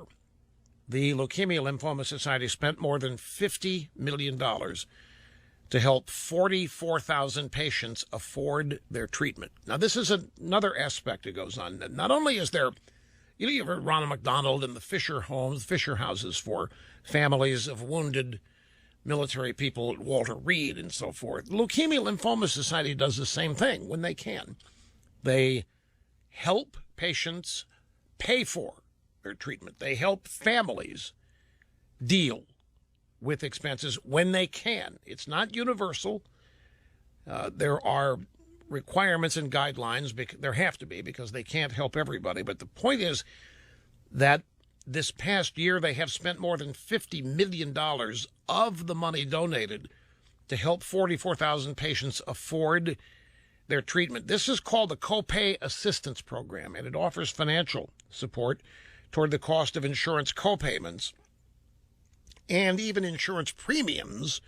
the Leukemia Lymphoma Society spent more than $50 million to help 44,000 patients afford their treatment. Now, this is another aspect that goes on. Not only is there, you've heard Ronald McDonald and the Fisher homes, Fisher houses for families of wounded military people at Walter Reed and so forth. The Leukemia Lymphoma Society does the same thing when they can. They help patients pay for their treatment. They help families deal with expenses when they can. It's not universal. There are requirements and guidelines. There have to be, because they can't help everybody. But the point is that this past year they have spent more than $50 million of the money donated to help 44,000 patients afford their treatment. This is called the Copay Assistance Program, and it offers financial support toward the cost of insurance copayments and even insurance premiums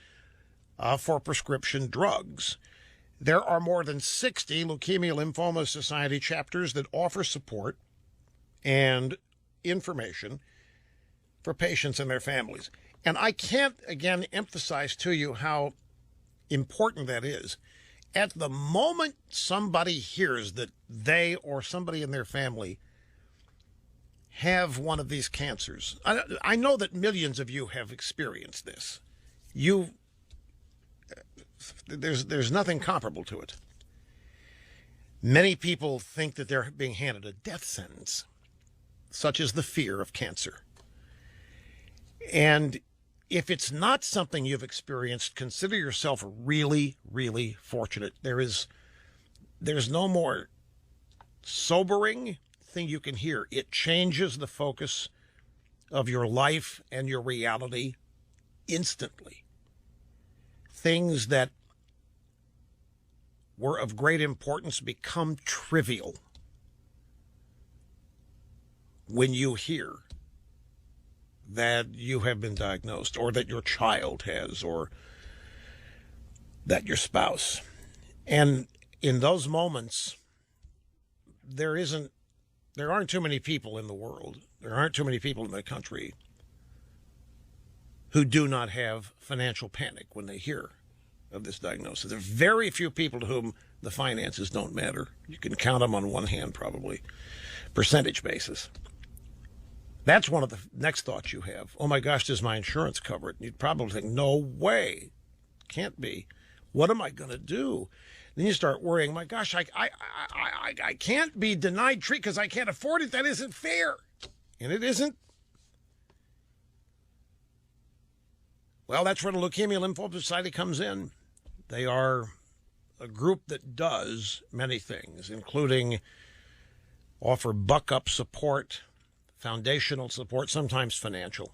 for prescription drugs. There are more than 60 Leukemia Lymphoma Society chapters that offer support and information for patients and their families. And I can't, again, emphasize to you how important that is. At the moment somebody hears that they or somebody in their family have one of these cancers, I know that millions of you have experienced this. There's nothing comparable to it. Many people think that they're being handed a death sentence. Such is the fear of cancer. And if it's not something you've experienced, consider yourself really, really fortunate. There's no more sobering thing you can hear. It changes the focus of your life and your reality instantly. Things that were of great importance become trivial when you hear that you have been diagnosed, or that your child has, or that your spouse. And in those moments, there aren't too many people in the world, there aren't too many people in the country who do not have financial panic when they hear of this diagnosis. There are very few people to whom the finances don't matter. You can count them on one hand, probably, percentage basis. That's one of the next thoughts you have. Oh my gosh, does my insurance cover it? And you'd probably think, no way, can't be. What am I going to do? Then you start worrying, my gosh, I can't be denied treatment because I can't afford it. That isn't fair. And it isn't. Well, that's where the Leukemia Lymphoma Society comes in. They are a group that does many things, including offer buck-up support, foundational support, sometimes financial.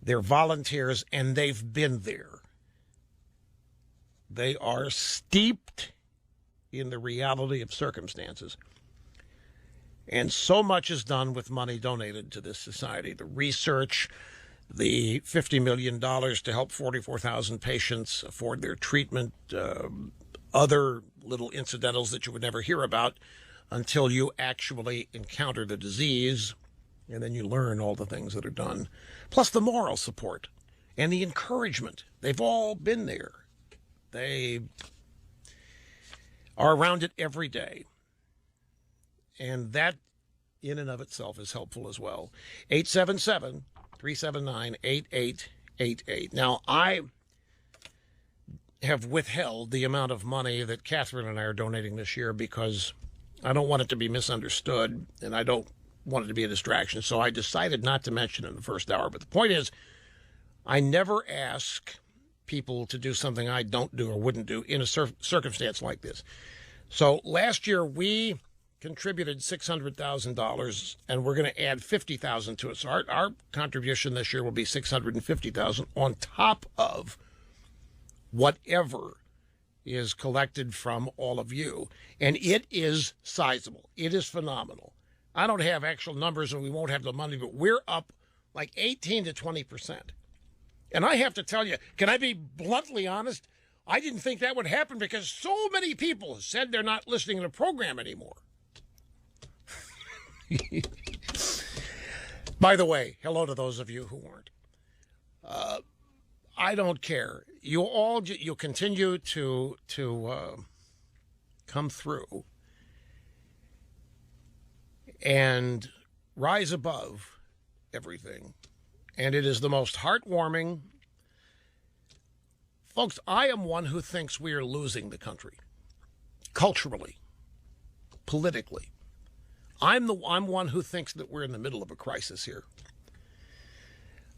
They're volunteers, and they've been there. They are steeped in the reality of circumstances. And so much is done with money donated to this society. The research, the $50 million to help 44,000 patients afford their treatment, other little incidentals that you would never hear about until you actually encounter the disease, and then you learn all the things that are done. Plus the moral support and the encouragement. They've all been there. They are around it every day. And that in and of itself is helpful as well. 877-379-8888. Now, I have withheld the amount of money that Catherine and I are donating this year because I don't want it to be misunderstood, and I don't want it to be a distraction. So I decided not to mention it in the first hour. But the point is, I never ask people to do something I don't do or wouldn't do in a circumstance like this. So last year we contributed $600,000, and we're going to add $50,000 to it. So our contribution this year will be $650,000 on top of whatever is collected from all of you. And it is sizable. It is phenomenal. I don't have actual numbers and we won't have the money, but we're up like 18 to 20%. And I have to tell you, can I be bluntly honest? I didn't think that would happen because so many people said they're not listening to the program anymore. By the way, hello to those of you who weren't. I don't care. You continue to come through and rise above everything. And it is the most heartwarming. Folks, I am one who thinks we are losing the country. Culturally. Politically. I'm one who thinks that we're in the middle of a crisis here.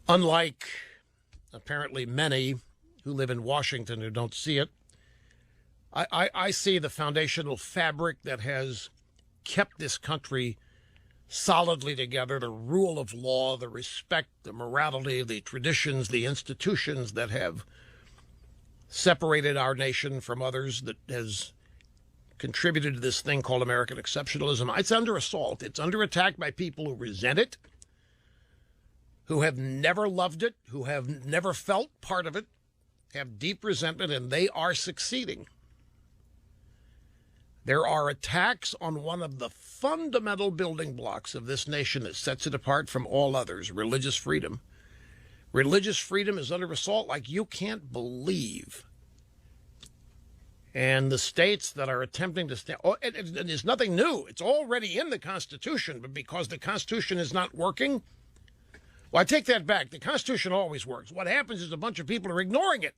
Unlike, apparently, many who live in Washington who don't see it, I see the foundational fabric that has kept this country solidly together, the rule of law, the respect, the morality, the traditions, the institutions that have separated our nation from others, that has contributed to this thing called American exceptionalism. It's under assault. It's under attack by people who resent it, who have never loved it, who have never felt part of it, have deep resentment, and they are succeeding. There are attacks on one of the fundamental building blocks of this nation that sets it apart from all others, religious freedom. Religious freedom is under assault like you can't believe. And the states that are attempting to stand, it is nothing new. It's already in the Constitution, but because the Constitution is not working, well, I take that back. The Constitution always works. What happens is a bunch of people are ignoring it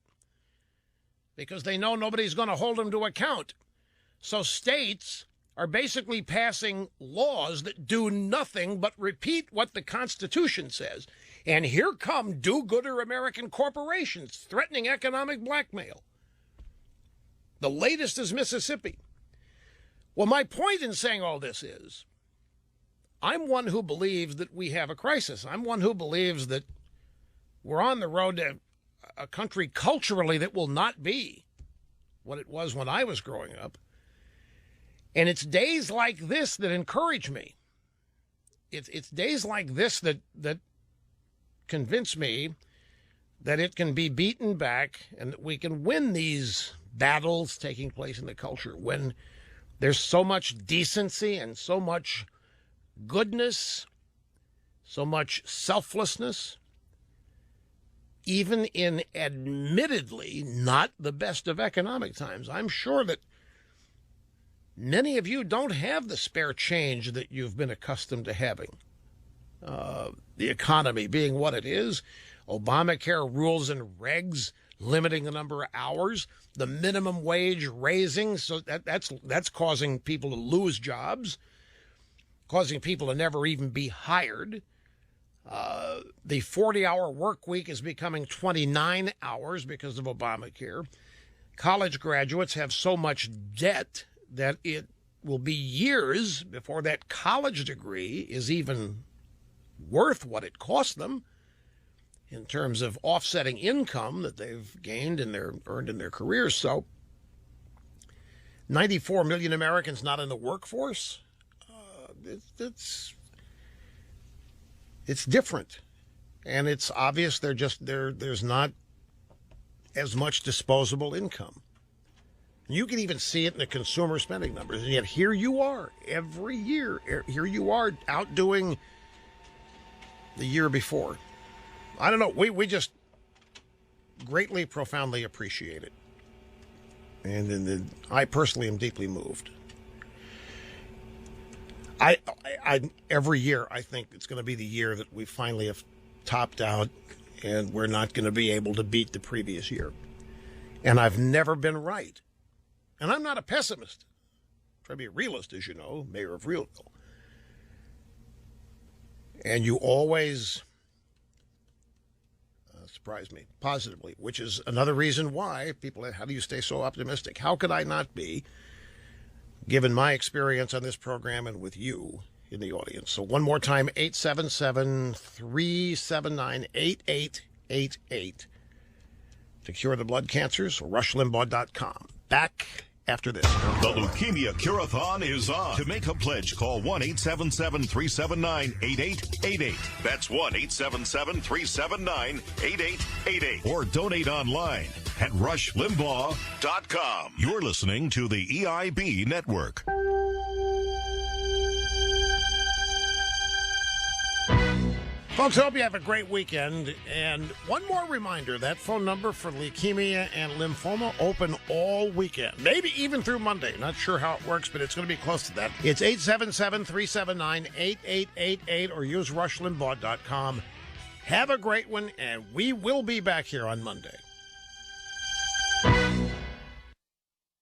because they know nobody's going to hold them to account. So states are basically passing laws that do nothing but repeat what the Constitution says. And here come do-gooder American corporations threatening economic blackmail. The latest is Mississippi. Well, my point in saying all this is, I'm one who believes that we have a crisis. I'm one who believes that we're on the road to a country culturally that will not be what it was when I was growing up. And it's days like this that encourage me. It's days like this that convince me that it can be beaten back and that we can win these battles taking place in the culture when there's so much decency and so much goodness, so much selflessness, even in admittedly not the best of economic times. I'm sure that many of you don't have the spare change that you've been accustomed to having. The economy being what it is, Obamacare rules and regs limiting the number of hours, the minimum wage raising, so that's causing people to lose jobs, causing people to never even be hired. The 40-hour work week is becoming 29 hours because of Obamacare. College graduates have so much debt that it will be years before that college degree is even worth what it cost them in terms of offsetting income that they've gained and earned in their careers. So 94 million Americans not in the workforce, it's different. And it's obvious there's not as much disposable income. You can even see it in the consumer spending numbers. And yet here you are every year. Here you are outdoing the year before. I don't know. We just greatly, profoundly appreciate it. And I personally am deeply moved. I every year I think it's going to be the year that we finally have topped out and we're not going to be able to beat the previous year. And I've never been right. And I'm not a pessimist. I try to be a realist, as you know, mayor of Realville. And you always surprise me positively, which is another reason why people, how do you stay so optimistic? How could I not be, given my experience on this program and with you in the audience? So one more time, 877-379-8888 to cure the blood cancers, rushlimbaugh.com. back after this. The Leukemia Cure-a-thon is on. To make a pledge, call 1-877-379-8888. That's 1-877-379-8888. Or donate online at rushlimbaugh.com. You're listening to the EIB Network. Folks, I hope you have a great weekend. And one more reminder, that phone number for leukemia and lymphoma open all weekend. Maybe even through Monday. Not sure how it works, but it's going to be close to that. It's 877-379-8888 or use rushlimbaugh.com. Have a great one, and we will be back here on Monday.